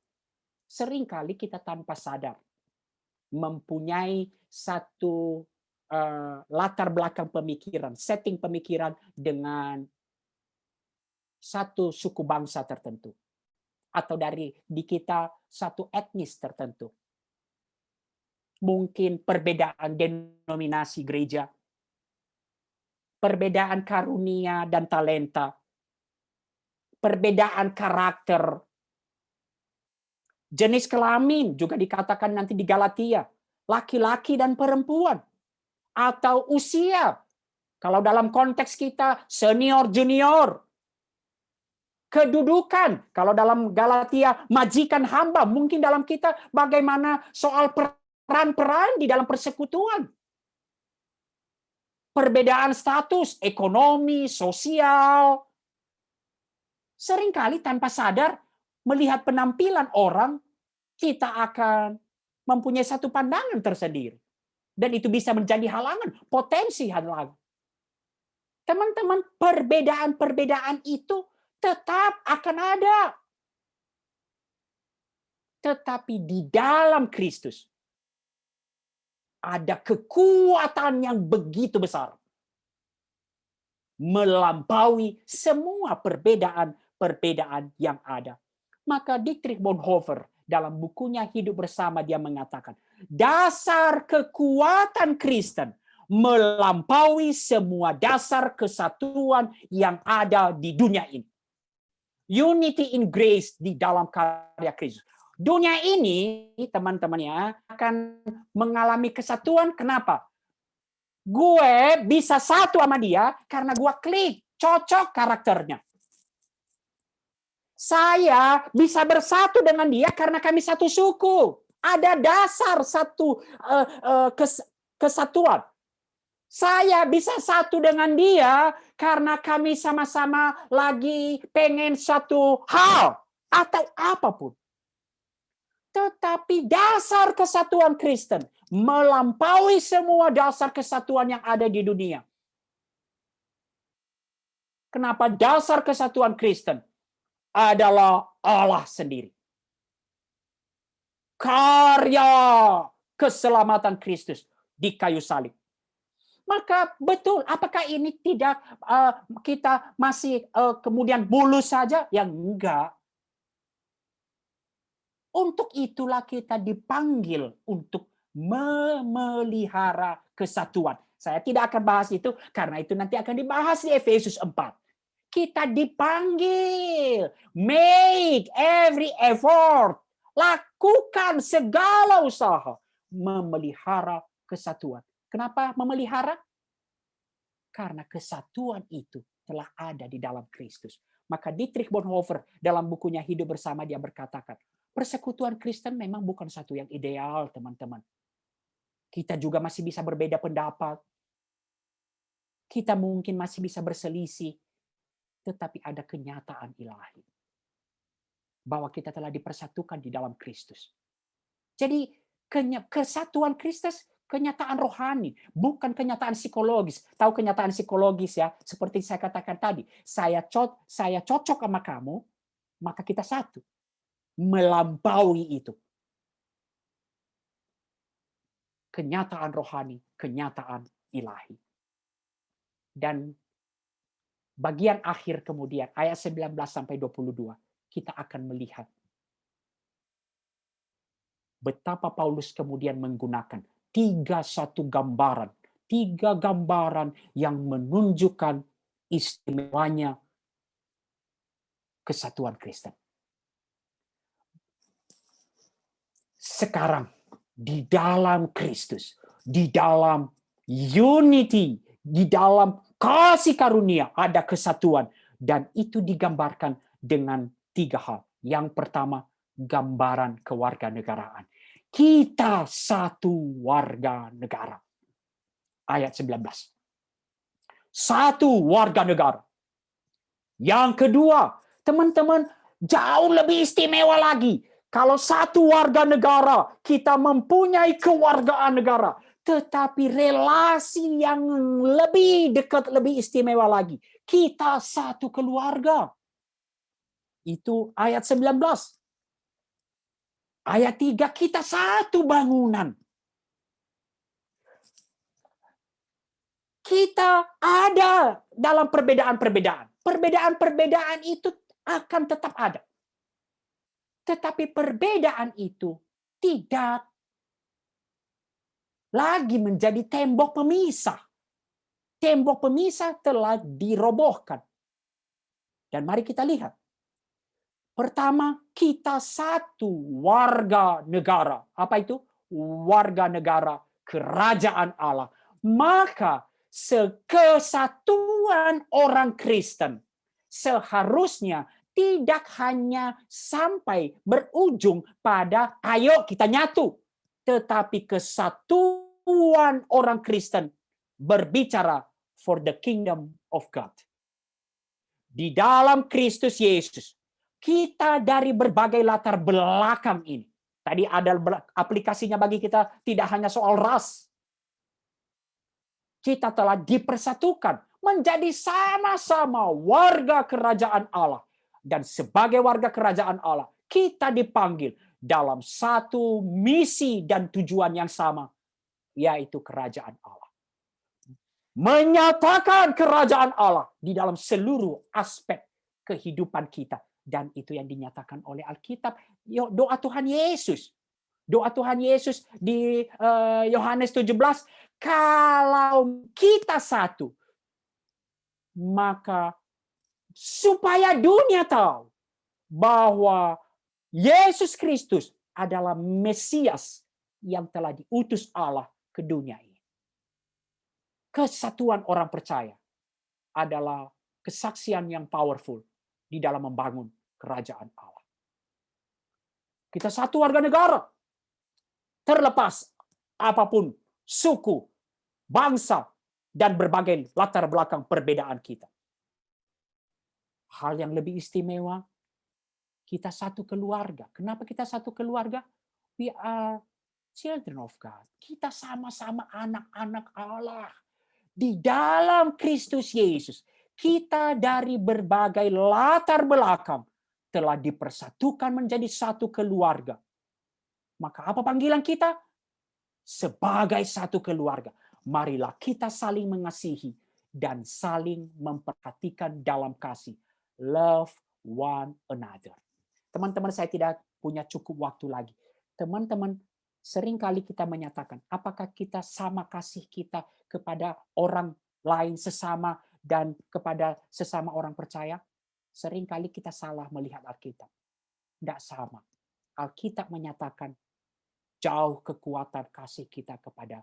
Seringkali kita tanpa sadar mempunyai satu latar belakang pemikiran, setting pemikiran dengan satu suku bangsa tertentu. Atau di kita satu etnis tertentu. Mungkin perbedaan denominasi gereja, perbedaan karunia dan talenta, perbedaan karakter, jenis kelamin juga dikatakan nanti di Galatia, laki-laki dan perempuan, atau usia. Kalau dalam konteks kita senior junior, kedudukan, kalau dalam Galatia majikan hamba, mungkin dalam kita bagaimana soal peran-peran di dalam persekutuan. Perbedaan status, ekonomi, sosial. Seringkali tanpa sadar melihat penampilan orang, kita akan mempunyai satu pandangan tersendiri. Dan itu bisa menjadi halangan, potensi halangan. Teman-teman, perbedaan-perbedaan itu tetap akan ada. Tetapi di dalam Kristus ada kekuatan yang begitu besar. Melampaui semua perbedaan-perbedaan yang ada. Maka Dietrich Bonhoeffer dalam bukunya Hidup Bersama dia mengatakan, dasar kekuatan Kristen melampaui semua dasar kesatuan yang ada di dunia ini. Unity in grace di dalam karya Kristus. Dunia ini, teman-teman ya, akan mengalami kesatuan. Kenapa? Gue bisa satu sama dia karena gue klik, cocok karakternya. Saya bisa bersatu dengan dia karena kami satu suku. Ada dasar satu kesatuan. Saya bisa satu dengan dia karena kami sama-sama lagi pengen satu hal atau apapun. Tetapi dasar kesatuan Kristen melampaui semua dasar kesatuan yang ada di dunia. Kenapa dasar kesatuan Kristen adalah Allah sendiri? Karya keselamatan Kristus di kayu salib. Maka betul, apakah ini tidak kita masih kemudian bulus saja? Yang enggak. Untuk itulah kita dipanggil untuk memelihara kesatuan. Saya tidak akan bahas itu karena itu nanti akan dibahas di Efesus 4. Kita dipanggil, make every effort, lakukan segala usaha memelihara kesatuan. Kenapa memelihara? Karena kesatuan itu telah ada di dalam Kristus. Maka Dietrich Bonhoeffer dalam bukunya Hidup Bersama dia berkatakan, persekutuan Kristen memang bukan satu yang ideal, teman-teman. Kita juga masih bisa berbeda pendapat. Kita mungkin masih bisa berselisih. Tetapi ada kenyataan ilahi. Bahwa kita telah dipersatukan di dalam Kristus. Jadi kesatuan Kristus kenyataan rohani, bukan kenyataan psikologis. Tahu kenyataan psikologis ya, seperti saya katakan tadi, saya cocok sama kamu, maka kita satu. Melampaui itu. Kenyataan rohani, kenyataan ilahi. Dan bagian akhir kemudian, ayat 19 sampai 22, kita akan melihat betapa Paulus kemudian menggunakan tiga gambaran yang menunjukkan istimewanya kesatuan Kristen. Sekarang di dalam Kristus, di dalam unity, di dalam kasih karunia, ada kesatuan. Dan itu digambarkan dengan 3 hal. Yang pertama, gambaran kewarganegaraan. Kita satu warga negara. Ayat 19. Satu warga negara. Yang kedua, teman-teman, jauh lebih istimewa lagi. Kalau satu warga negara, kita mempunyai kewargaan negara. Tetapi relasi yang lebih dekat, lebih istimewa lagi. Kita satu keluarga. Itu ayat 19. Ayat 3, kita satu bangunan. Kita ada dalam perbedaan-perbedaan. Perbedaan-perbedaan itu akan tetap ada. Tetapi perbedaan itu tidak lagi menjadi tembok pemisah. Tembok pemisah telah dirobohkan. Dan mari kita lihat. Pertama, kita satu warga negara. Apa itu? Warga negara kerajaan Allah. Maka kesatuan orang Kristen seharusnya tidak hanya sampai berujung pada ayo kita nyatu. Tetapi kesatuan orang Kristen berbicara for the kingdom of God. Di dalam Kristus Yesus, kita dari berbagai latar belakang ini. Tadi ada aplikasinya bagi kita, tidak hanya soal ras. Kita telah dipersatukan menjadi sama-sama warga kerajaan Allah. Dan sebagai warga kerajaan Allah, kita dipanggil dalam satu misi dan tujuan yang sama, yaitu kerajaan Allah. Menyatakan kerajaan Allah di dalam seluruh aspek kehidupan kita. Dan itu yang dinyatakan oleh Alkitab. Doa Tuhan Yesus. Doa Tuhan Yesus di Yohanes 17. Kalau kita satu, maka supaya dunia tahu bahwa Yesus Kristus adalah Mesias yang telah diutus Allah ke dunia ini. Kesatuan orang percaya adalah kesaksian yang powerful di dalam membangun kerajaan Allah. Kita satu warga negara. Terlepas apapun suku, bangsa, dan berbagai latar belakang perbedaan kita. Hal yang lebih istimewa, kita satu keluarga. Kenapa kita satu keluarga? We are children of God. Kita sama-sama anak-anak Allah. Di dalam Kristus Yesus, kita dari berbagai latar belakang telah dipersatukan menjadi satu keluarga. Maka apa panggilan kita? Sebagai satu keluarga, marilah kita saling mengasihi dan saling memperhatikan dalam kasih. Love one another. Teman-teman, saya tidak punya cukup waktu lagi. Teman-teman, seringkali kita menyatakan, apakah kita sama kasih kita kepada orang lain sesama dan kepada sesama orang percaya? Seringkali kita salah melihat Alkitab. Tidak sama. Alkitab menyatakan jauh kekuatan kasih kita kepada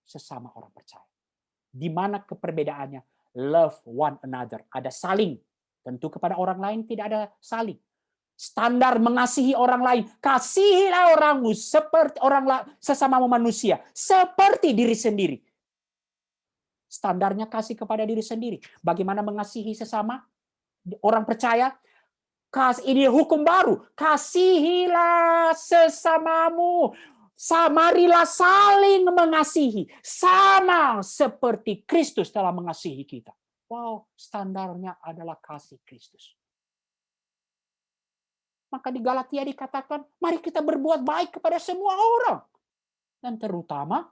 sesama orang percaya. Di mana keperbedaannya? Love one another. Ada saling. Tentu kepada orang lain tidak ada saling. Standar mengasihi orang lain. Kasihilah orangmu seperti sesama manusia. Seperti diri sendiri. Standarnya kasih kepada diri sendiri. Bagaimana mengasihi sesama orang percaya? Ini hukum baru. Kasihilah sesamamu. Marilah saling mengasihi. Sama seperti Kristus telah mengasihi kita. Wow, standarnya adalah kasih Kristus. Maka di Galatia dikatakan, mari kita berbuat baik kepada semua orang. Dan terutama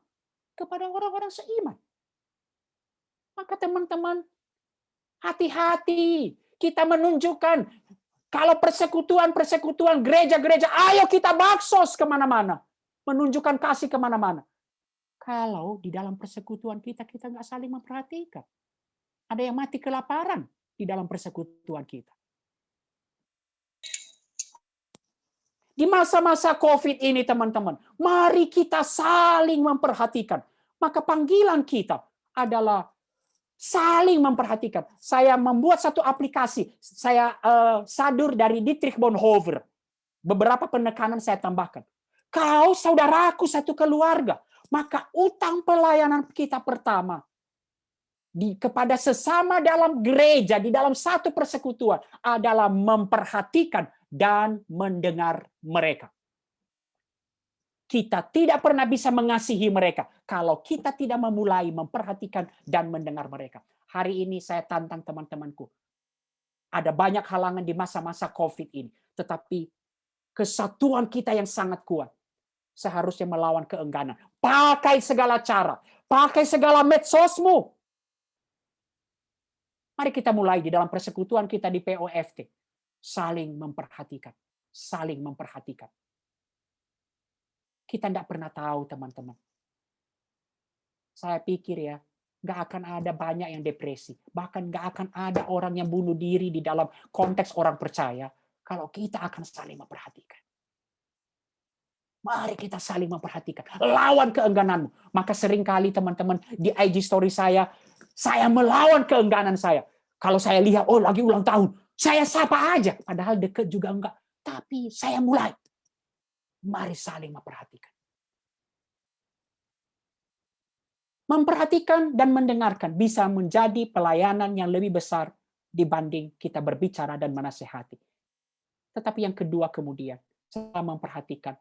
kepada orang-orang seiman. Maka teman-teman, hati-hati. Kita menunjukkan, kalau persekutuan gereja-gereja, ayo kita baksos kemana-mana. Menunjukkan kasih kemana-mana. Kalau di dalam persekutuan kita nggak saling memperhatikan. Ada yang mati kelaparan di dalam persekutuan kita. Di masa-masa COVID ini, teman-teman, mari kita saling memperhatikan. Maka panggilan kita adalah Saling memperhatikan. Saya membuat satu aplikasi. Saya sadur dari Dietrich Bonhoeffer. Beberapa penekanan saya tambahkan. Kau saudaraku satu keluarga. Maka utang pelayanan kita pertama kepada sesama dalam gereja, di dalam satu persekutuan adalah memperhatikan dan mendengar mereka. Kita tidak pernah bisa mengasihi mereka kalau kita tidak memulai memperhatikan dan mendengar mereka. Hari ini saya tantang teman-temanku. Ada banyak halangan di masa-masa COVID ini, tetapi kesatuan kita yang sangat kuat seharusnya melawan keengganan. Pakai segala cara, pakai segala medsosmu. Mari kita mulai di dalam persekutuan kita di POFT. Saling memperhatikan, saling memperhatikan. Kita tidak pernah tahu, teman-teman. Saya pikir ya, nggak akan ada banyak yang depresi. Bahkan nggak akan ada orang yang bunuh diri di dalam konteks orang percaya kalau kita akan saling memperhatikan. Mari kita saling memperhatikan. Lawan keenggananmu. Maka seringkali teman-teman di IG story saya melawan keengganan saya. Kalau saya lihat, oh lagi ulang tahun, saya sapa aja. Padahal deket juga enggak. Tapi saya mulai. Mari saling memperhatikan. Memperhatikan dan mendengarkan bisa menjadi pelayanan yang lebih besar dibanding kita berbicara dan menasehati. Tetapi yang kedua kemudian, setelah memperhatikan,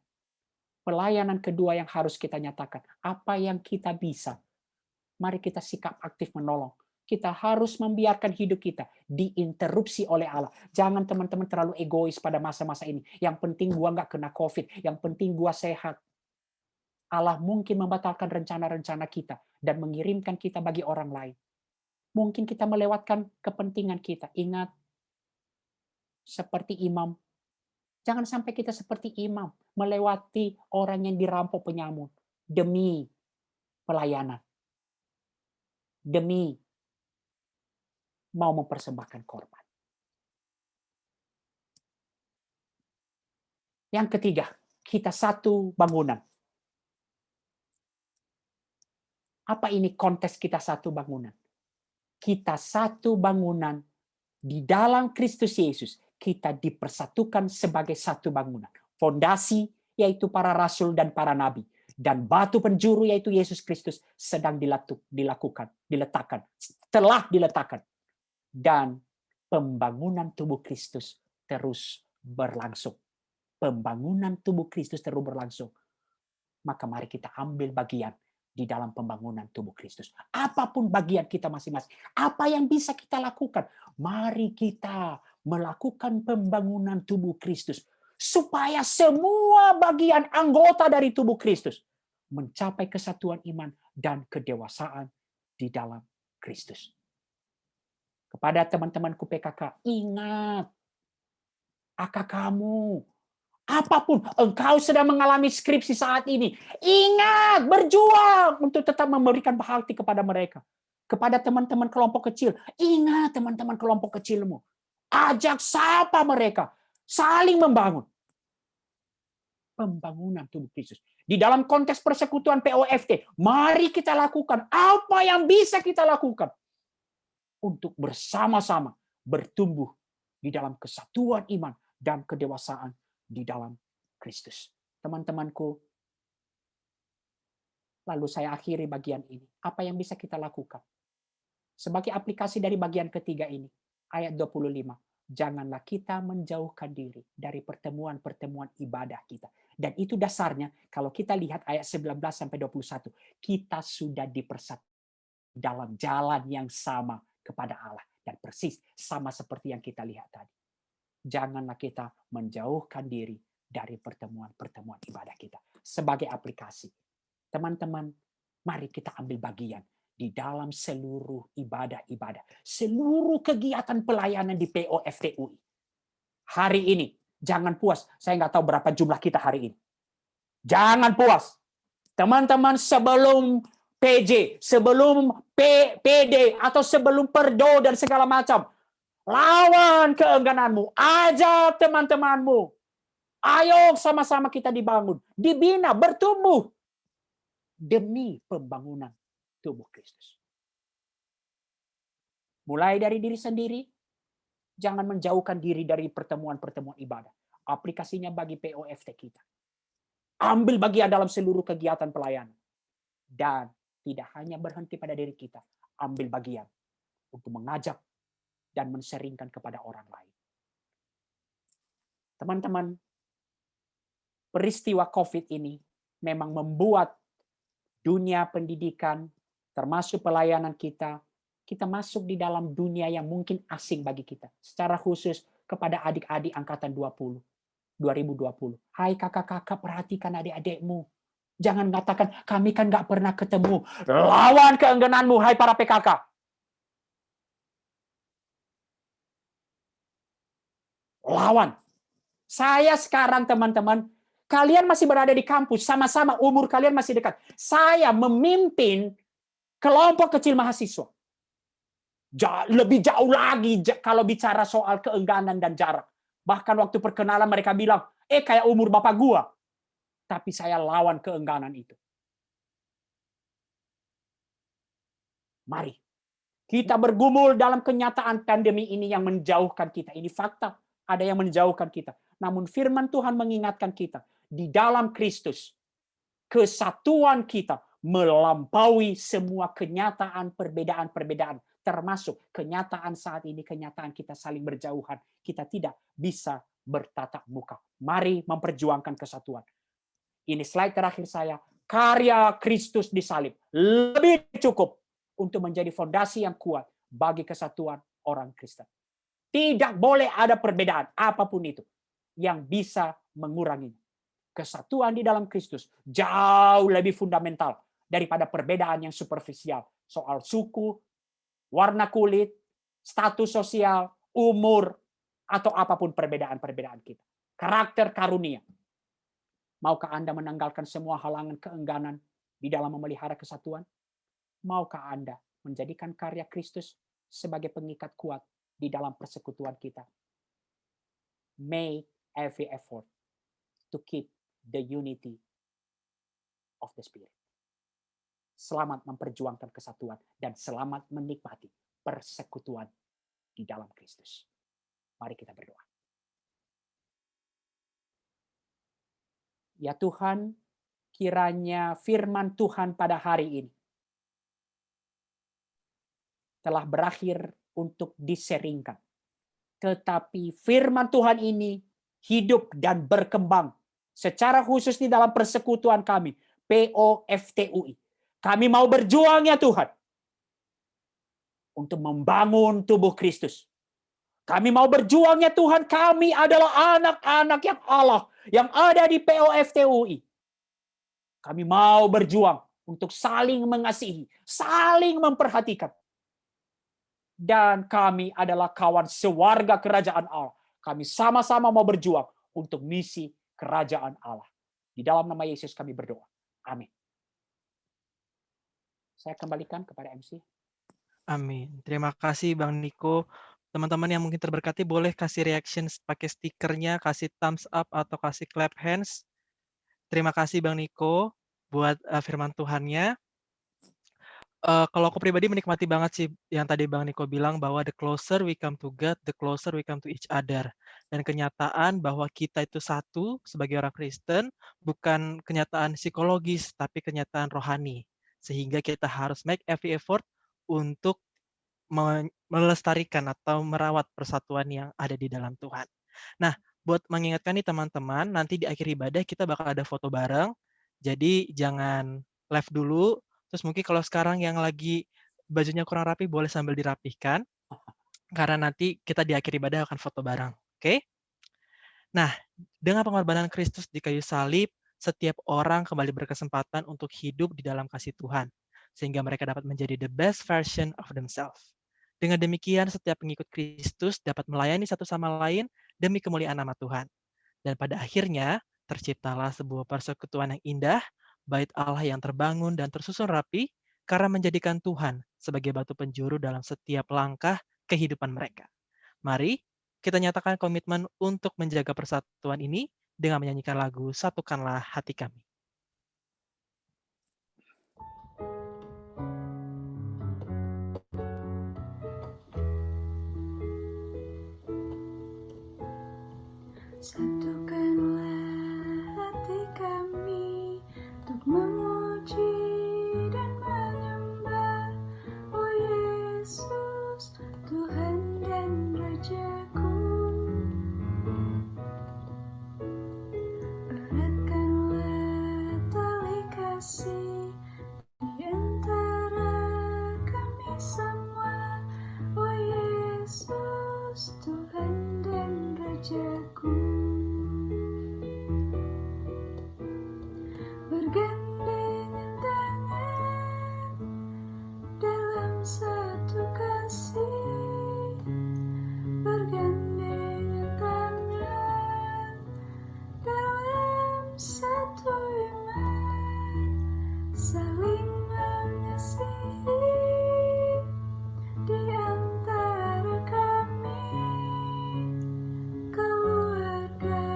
pelayanan kedua yang harus kita nyatakan, apa yang kita bisa. Mari kita sikap aktif menolong. Kita harus membiarkan hidup kita diinterupsi oleh Allah. Jangan teman-teman terlalu egois pada masa-masa ini. Yang penting gua nggak kena COVID. Yang penting gua sehat. Allah mungkin membatalkan rencana-rencana kita dan mengirimkan kita bagi orang lain. Mungkin kita melewatkan kepentingan kita. Ingat, seperti imam. Jangan sampai kita seperti imam, melewati orang yang dirampok penyamun demi pelayanan. Demi mau mempersembahkan korban. Yang ketiga, kita satu bangunan. Apa ini konteks kita satu bangunan? Kita satu bangunan di dalam Kristus Yesus. Kita dipersatukan sebagai satu bangunan. Fondasi yaitu para rasul dan para nabi. Dan batu penjuru yaitu Yesus Kristus sedang diletakkan. Telah diletakkan. Dan pembangunan tubuh Kristus terus berlangsung. Pembangunan tubuh Kristus terus berlangsung. Maka mari kita ambil bagian di dalam pembangunan tubuh Kristus. Apapun bagian kita masing-masing. Apa yang bisa kita lakukan? Mari kita melakukan pembangunan tubuh Kristus. Supaya semua bagian anggota dari tubuh Kristus mencapai kesatuan iman dan kedewasaan di dalam Kristus. Kepada teman-temanku PKK, ingat, kamu, apapun engkau sedang mengalami skripsi saat ini, ingat, berjuang untuk tetap memberikan bakti kepada mereka. Kepada teman-teman kelompok kecil, ingat teman-teman kelompok kecilmu. Ajak sapa mereka, saling membangun. Pembangunan tubuh Kristus. Di dalam konteks persekutuan POFT, mari kita lakukan apa yang bisa kita lakukan untuk bersama-sama bertumbuh di dalam kesatuan iman dan kedewasaan di dalam Kristus. Teman-temanku, lalu saya akhiri bagian ini. Apa yang bisa kita lakukan? Sebagai aplikasi dari bagian ketiga ini, ayat 25. Janganlah kita menjauhkan diri dari pertemuan-pertemuan ibadah kita. Dan itu dasarnya, kalau kita lihat ayat 19-21, kita sudah dipersatukan dalam jalan yang sama kepada Allah. Dan persis sama seperti yang kita lihat tadi. Janganlah kita menjauhkan diri dari pertemuan-pertemuan ibadah kita. Sebagai aplikasi, teman-teman, mari kita ambil bagian di dalam seluruh ibadah-ibadah. Seluruh kegiatan pelayanan di POFTUI. Hari ini, jangan puas. Saya nggak tahu berapa jumlah kita hari ini. Jangan puas. Teman-teman, sebelum PJ, sebelum PD, atau sebelum Perdo dan segala macam, lawan keenggananmu. Ajak teman-temanmu. Ayo sama-sama kita dibangun. Dibina, bertumbuh. Demi pembangunan tubuh Kristus. Mulai dari diri sendiri, jangan menjauhkan diri dari pertemuan-pertemuan ibadah. Aplikasinya bagi POFT kita. Ambil bagian dalam seluruh kegiatan pelayanan. Dan tidak hanya berhenti pada diri kita, ambil bagian untuk mengajak dan menseringkan kepada orang lain. Teman-teman, peristiwa COVID ini memang membuat dunia pendidikan, termasuk pelayanan kita masuk di dalam dunia yang mungkin asing bagi kita. Secara khusus kepada adik-adik angkatan 2020. Hai kakak-kakak, perhatikan adik-adikmu. Jangan katakan, kami kan nggak pernah ketemu. Lawan keenggananmu, hai para PKK. Lawan. Saya sekarang teman-teman, kalian masih berada di kampus, sama-sama umur kalian masih dekat. Saya memimpin kelompok kecil mahasiswa. Lebih jauh lagi kalau bicara soal keengganan dan jarak. Bahkan waktu perkenalan mereka bilang, kayak umur bapak gua. Tapi saya lawan keengganan itu. Mari kita bergumul dalam kenyataan pandemi ini yang menjauhkan kita. Ini fakta, ada yang menjauhkan kita. Namun firman Tuhan mengingatkan kita, di dalam Kristus, kesatuan kita melampaui semua kenyataan perbedaan-perbedaan. Termasuk kenyataan saat ini, kenyataan kita saling berjauhan. Kita tidak bisa bertatap muka. Mari memperjuangkan kesatuan. Ini slide terakhir saya. Karya Kristus di salib lebih cukup untuk menjadi fondasi yang kuat bagi kesatuan orang Kristen. Tidak boleh ada perbedaan apapun itu yang bisa menguranginya. Kesatuan di dalam Kristus jauh lebih fundamental daripada perbedaan yang superficial soal suku, warna kulit, status sosial, umur, atau apapun perbedaan-perbedaan kita. Karakter karunia. Maukah Anda menanggalkan semua halangan keengganan di dalam memelihara kesatuan? Maukah Anda menjadikan karya Kristus sebagai pengikat kuat di dalam persekutuan kita? Make every effort to keep the unity of the Spirit. Selamat memperjuangkan kesatuan dan selamat menikmati persekutuan di dalam Kristus. Mari kita berdoa. Ya Tuhan, kiranya firman Tuhan pada hari ini telah berakhir untuk diseringkan. Tetapi firman Tuhan ini hidup dan berkembang secara khusus di dalam persekutuan kami, POFTUI. Kami mau berjuang ya Tuhan untuk membangun tubuh Kristus. Kami mau berjuang ya Tuhan, kami adalah anak-anak yang Allah yang ada di POFTUI. Kami mau berjuang untuk saling mengasihi, saling memperhatikan. Dan kami adalah kawan sewarga kerajaan Allah. Kami sama-sama mau berjuang untuk misi kerajaan Allah. Di dalam nama Yesus kami berdoa. Amin. Saya kembalikan kepada MC. Amin. Terima kasih Bang Niko. Teman-teman yang mungkin terberkati boleh kasih reaction pakai stikernya, kasih thumbs up atau kasih clap hands. Terima kasih Bang Niko buat firman Tuhannya. Kalau aku pribadi menikmati banget sih yang tadi Bang Niko bilang bahwa the closer we come to God, the closer we come to each other. Dan kenyataan bahwa kita itu satu sebagai orang Kristen bukan kenyataan psikologis, tapi kenyataan rohani. Sehingga kita harus make every effort untuk melestarikan atau merawat persatuan yang ada di dalam Tuhan. Nah, buat mengingatkan nih teman-teman, nanti di akhir ibadah kita bakal ada foto bareng. Jadi jangan live dulu. Terus mungkin kalau sekarang yang lagi bajunya kurang rapi boleh sambil dirapihkan. Karena nanti kita di akhir ibadah akan foto bareng. Oke? Nah, dengan pengorbanan Kristus di kayu salib, setiap orang kembali berkesempatan untuk hidup di dalam kasih Tuhan. Sehingga mereka dapat menjadi the best version of themselves. Dengan demikian, setiap pengikut Kristus dapat melayani satu sama lain demi kemuliaan nama Tuhan. Dan pada akhirnya, terciptalah sebuah persekutuan yang indah, bait Allah yang terbangun dan tersusun rapi, karena menjadikan Tuhan sebagai batu penjuru dalam setiap langkah kehidupan mereka. Mari, kita nyatakan komitmen untuk menjaga persatuan ini dengan menyanyikan lagu Satukanlah Hati Kami. Satukanlah hati kami untuk memuji dan menyembah, oh Yesus, Tuhan dan Rajaku. Eratkanlah tali kasih di antara kami semua, oh Yesus, Tuhan dan Rajaku. Bergandengan tangan dalam satu kasih, bergandengan tangan dalam satu iman, saling mengasihi di antara kami, keluarga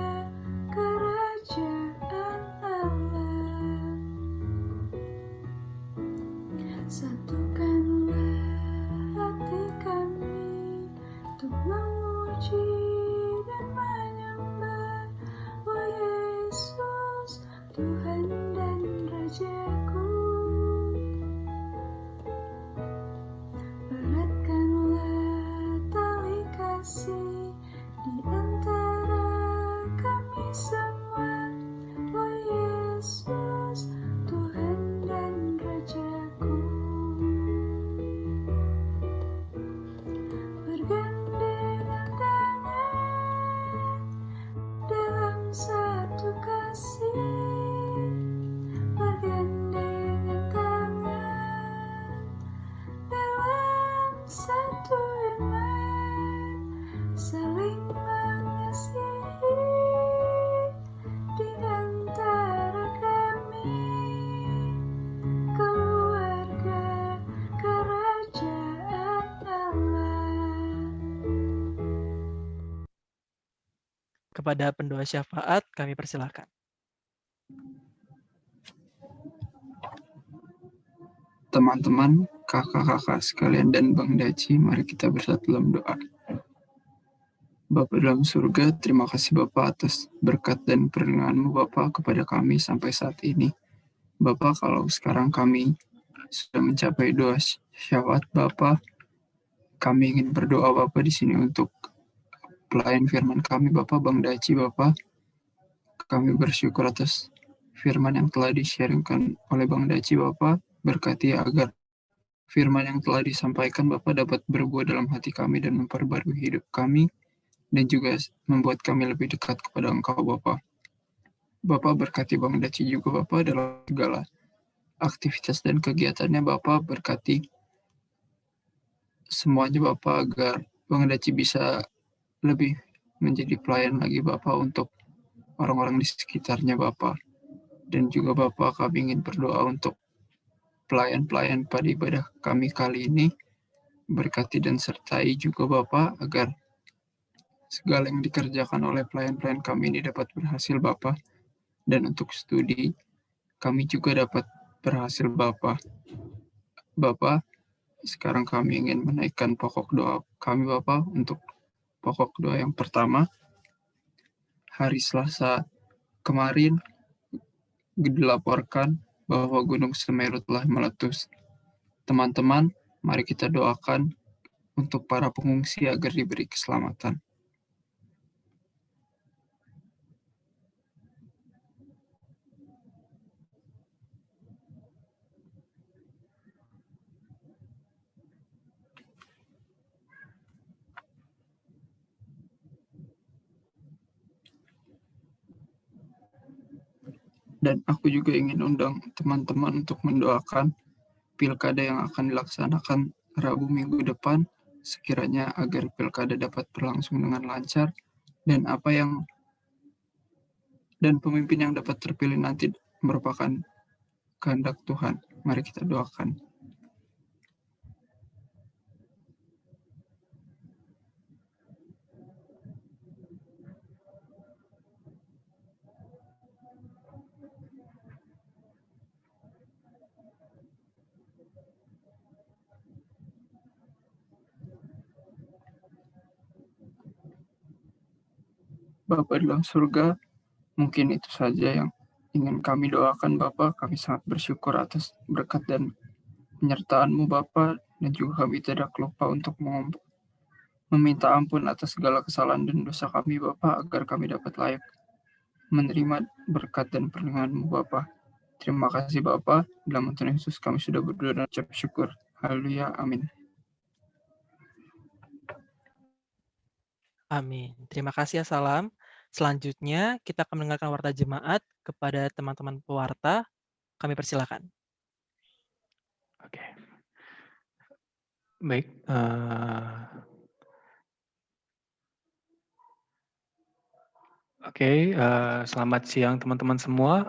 kerajaan Allah. Satukanlah hati kami untuk memuji dan menyembah, oh Yesus, Tuhan dan Rajaku. Eratkanlah tali kasih di antara kami semua, oh Yesus, Tuhan dan Rajaku. Bergandengan tangan dalam satu kasih, bergandengan tangan dalam satu iman, saling mengasihi di antara kami, keluarga kerajaan Allah. Kepada pendoa syafaat kami persilakan. Teman-teman, kakak-kakak sekalian dan Bang Daci, mari kita bersatu dalam doa. Bapa dalam surga, terima kasih Bapa atas berkat dan perlindungan-Mu Bapa kepada kami sampai saat ini. Bapa, kalau sekarang kami sudah mencapai doa syafaat Bapa, kami ingin berdoa Bapa di sini untuk pelayan firman kami Bapa, Bang Daci Bapa. Kami bersyukur atas firman yang telah di-sharingkan oleh Bang Daci Bapa. Berkati agar firman yang telah disampaikan Bapa dapat berbuah dalam hati kami dan memperbarui hidup kami, dan juga membuat kami lebih dekat kepada Engkau Bapa. Bapa berkati Bang Daci juga Bapa dalam segala aktivitas dan kegiatannya Bapa, berkati semuanya Bapa agar Bang Daci bisa lebih menjadi pelayan lagi Bapa untuk orang-orang di sekitarnya Bapa. Dan juga Bapa, kami ingin berdoa untuk pelayan-pelayan pada ibadah kami kali ini. Berkati dan sertai juga Bapa agar segala yang dikerjakan oleh pelayan-pelayan kami ini dapat berhasil Bapa. Dan untuk studi kami juga dapat berhasil Bapa. Bapa, sekarang kami ingin menaikkan pokok doa kami Bapa. Untuk pokok doa yang pertama, hari Selasa kemarin dilaporkan bahwa Gunung Semeru telah meletus. Teman-teman, mari kita doakan untuk para pengungsi agar diberi keselamatan. Dan aku juga ingin undang teman-teman untuk mendoakan pilkada yang akan dilaksanakan Rabu minggu depan, sekiranya agar pilkada dapat berlangsung dengan lancar, dan pemimpin yang dapat terpilih nanti merupakan kehendak Tuhan. Mari kita doakan. Bapa di dalam surga, mungkin itu saja yang ingin kami doakan Bapa. Kami sangat bersyukur atas berkat dan penyertaan-Mu Bapa, dan juga kami tidak lupa untuk meminta ampun atas segala kesalahan dan dosa kami Bapa, agar kami dapat layak menerima berkat dan perlindungan-Mu Bapa. Terima kasih Bapa, dalam Tuhan Yesus kami sudah berdoa dan ucap syukur. Haleluya, amin. Amin. Terima kasih ya Salam. Selanjutnya kita akan mendengarkan warta jemaat kepada teman-teman pewarta. Kami persilakan. Oke. Baik. Selamat siang teman-teman semua.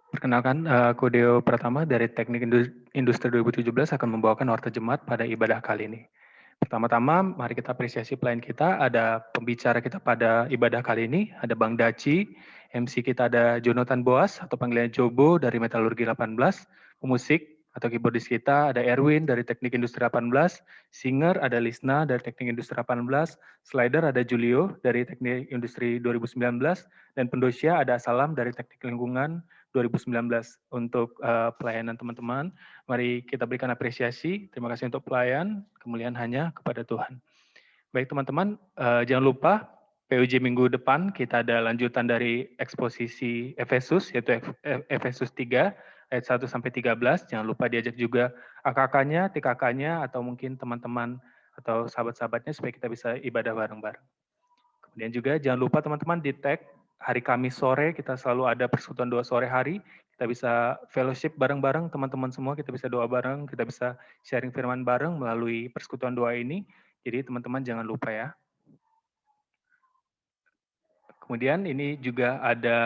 Perkenalkan, aku Deo Pratama dari Teknik Industri 2017 akan membawakan warta jemaat pada ibadah kali ini. Pertama-tama, mari kita apresiasi pelayan kita. Ada pembicara kita pada ibadah kali ini, ada Bang Daci. MC kita ada Jonathan Boas atau panggilannya Jobo dari Metalurgi 18. Pemusik atau keyboardis kita ada Erwin dari Teknik Industri 18. Singer ada Lisna dari Teknik Industri 18. Slider ada Julio dari Teknik Industri 2019. Dan pendosya ada Salam dari Teknik Lingkungan 2019. Untuk pelayanan teman-teman, mari kita berikan apresiasi. Terima kasih untuk pelayan, kemuliaan hanya kepada Tuhan. Baik teman-teman, jangan lupa PUJ minggu depan kita ada lanjutan dari eksposisi Efesus, yaitu Efesus 3 ayat 1 sampai 13. Jangan lupa diajak juga AKK-nya, TKK-nya, atau mungkin teman-teman atau sahabat-sahabatnya supaya kita bisa ibadah bareng-bareng. Kemudian juga jangan lupa teman-teman di tag hari Kamis sore, kita selalu ada persekutuan doa sore hari. Kita bisa fellowship bareng-bareng teman-teman semua, kita bisa doa bareng, kita bisa sharing firman bareng melalui persekutuan doa ini. Jadi teman-teman jangan lupa ya. Kemudian ini juga ada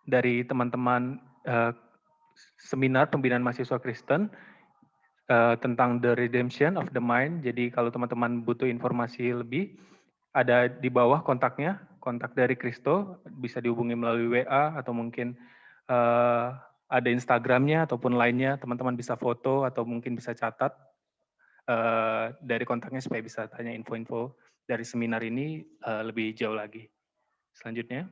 dari teman-teman seminar pembinaan mahasiswa Kristen tentang the redemption of the mind. Jadi kalau teman-teman butuh informasi lebih, ada di bawah kontaknya, kontak dari Kristo, bisa dihubungi melalui WA atau mungkin ada Instagramnya ataupun lainnya, teman-teman bisa foto atau mungkin bisa catat dari kontaknya supaya bisa tanya info-info dari seminar ini lebih jauh lagi. Selanjutnya,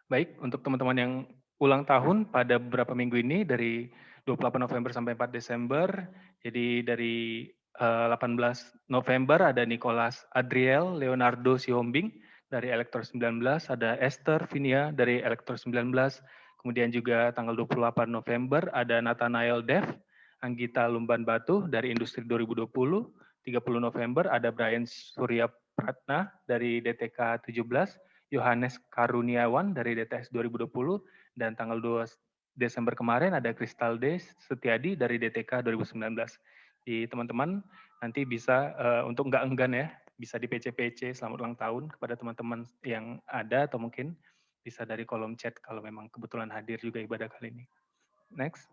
baik untuk teman-teman yang ulang tahun pada beberapa minggu ini dari 28 November sampai 4 Desember, jadi dari 18 November ada Nicholas Adriel Leonardo Sihombing dari Elektor 19, ada Esther Vinia dari Elektor 19, kemudian juga tanggal 28 November ada Nathanael Dev, Anggita Lumban Batu dari Industri 2020, 30 November ada Brian Surya Pratna dari DTK 17, Yohanes Karuniawan dari DTS 2020, dan tanggal 2 Desember kemarin ada Kristal D. Setiadi dari DTK 2019. Di teman-teman nanti bisa untuk nggak enggan ya, bisa di PC-PC selamat ulang tahun kepada teman-teman yang ada atau mungkin bisa dari kolom chat kalau memang kebetulan hadir juga ibadah kali ini. Next.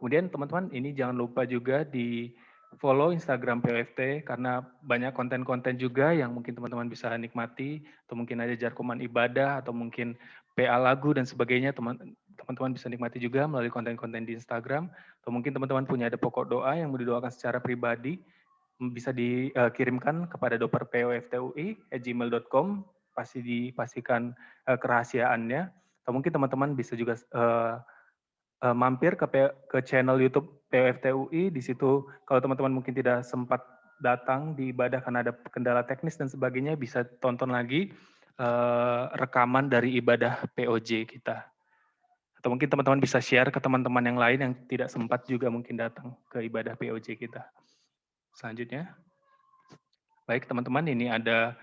Kemudian teman-teman ini jangan lupa juga di follow Instagram POFT karena banyak konten-konten juga yang mungkin teman-teman bisa nikmati atau mungkin ada jarkuman ibadah atau mungkin PA lagu dan sebagainya teman-teman bisa nikmati juga melalui konten-konten di Instagram atau mungkin teman-teman punya ada pokok doa yang mau didoakan secara pribadi bisa dikirimkan kepada doperpoftui@gmail.com pasti dipastikan kerahasiaannya atau mungkin teman-teman bisa juga mampir ke channel YouTube POFTUI. Di situ kalau teman-teman mungkin tidak sempat datang di ibadah karena ada kendala teknis dan sebagainya, bisa tonton lagi rekaman dari ibadah POJ kita. Atau mungkin teman-teman bisa share ke teman-teman yang lain yang tidak sempat juga mungkin datang ke ibadah POJ kita. Selanjutnya, baik teman-teman, ini ada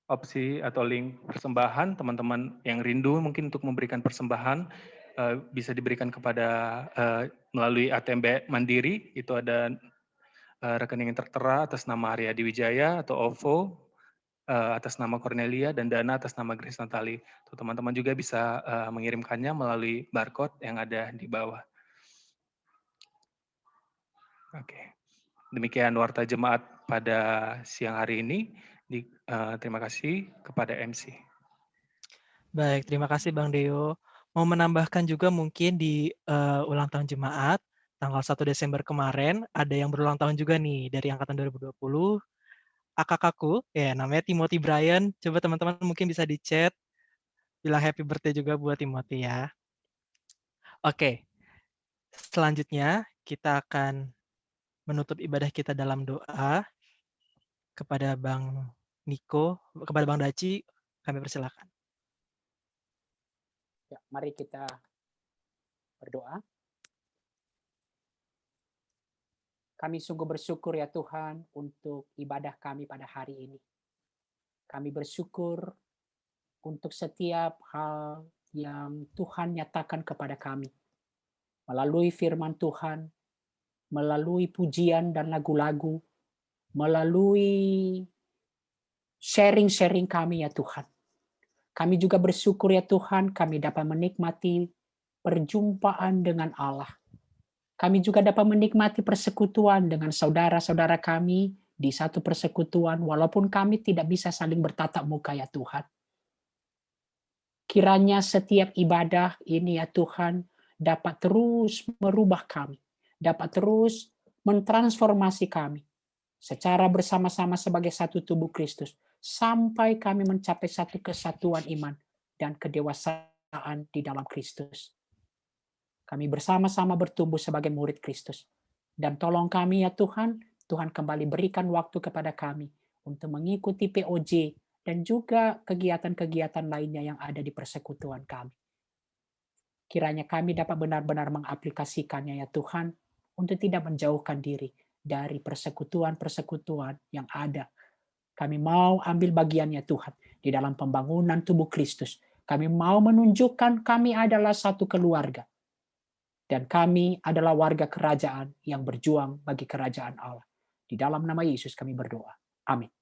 opsi atau link persembahan. Teman-teman yang rindu mungkin untuk memberikan persembahan bisa diberikan kepada melalui ATM Mandiri. Itu ada rekening yang tertera atas nama Haryadi Wijaya atau OVO atas nama Cornelia dan Dana atas nama Grace Natali. Teman-teman juga bisa mengirimkannya melalui barcode yang ada di bawah. Oke, demikian warta jemaat pada siang hari ini. Terima kasih kepada MC. Baik, terima kasih Bang Deo. Mau menambahkan juga mungkin di ulang tahun jemaat, tanggal 1 Desember kemarin, ada yang berulang tahun juga nih, dari Angkatan 2020, kakakku, ya namanya Timothy Brian. Coba teman-teman mungkin bisa di chat, bilang happy birthday juga buat Timothy ya. Oke, selanjutnya kita akan menutup ibadah kita dalam doa kepada Bang Niko, kepada Bang Daci, kami persilakan. Ya, mari kita berdoa. Kami sungguh bersyukur ya Tuhan untuk ibadah kami pada hari ini. Kami bersyukur untuk setiap hal yang Tuhan nyatakan kepada kami. Melalui firman Tuhan, melalui pujian dan lagu-lagu, melalui sharing-sharing kami ya Tuhan. Kami juga bersyukur ya Tuhan, kami dapat menikmati perjumpaan dengan Allah. Kami juga dapat menikmati persekutuan dengan saudara-saudara kami di satu persekutuan, walaupun kami tidak bisa saling bertatap muka ya Tuhan. Kiranya setiap ibadah ini ya Tuhan dapat terus merubah kami, dapat terus mentransformasi kami secara bersama-sama sebagai satu tubuh Kristus, sampai kami mencapai satu kesatuan iman dan kedewasaan di dalam Kristus. Kami bersama-sama bertumbuh sebagai murid Kristus. Dan tolong kami ya Tuhan, Tuhan kembali berikan waktu kepada kami untuk mengikuti POJ dan juga kegiatan-kegiatan lainnya yang ada di persekutuan kami. Kiranya kami dapat benar-benar mengaplikasikannya ya Tuhan, untuk tidak menjauhkan diri dari persekutuan-persekutuan yang ada. Kami mau ambil bagiannya Tuhan di dalam pembangunan tubuh Kristus. Kami mau menunjukkan kami adalah satu keluarga. Dan kami adalah warga kerajaan yang berjuang bagi kerajaan Allah. Di dalam nama Yesus kami berdoa. Amin.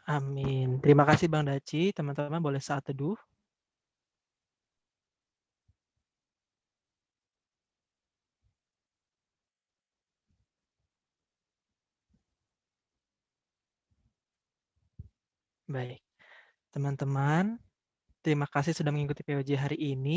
Amin. Terima kasih Bang Daci. Teman-teman boleh saat teduh. Baik. Teman-teman, terima kasih sudah mengikuti POJ hari ini.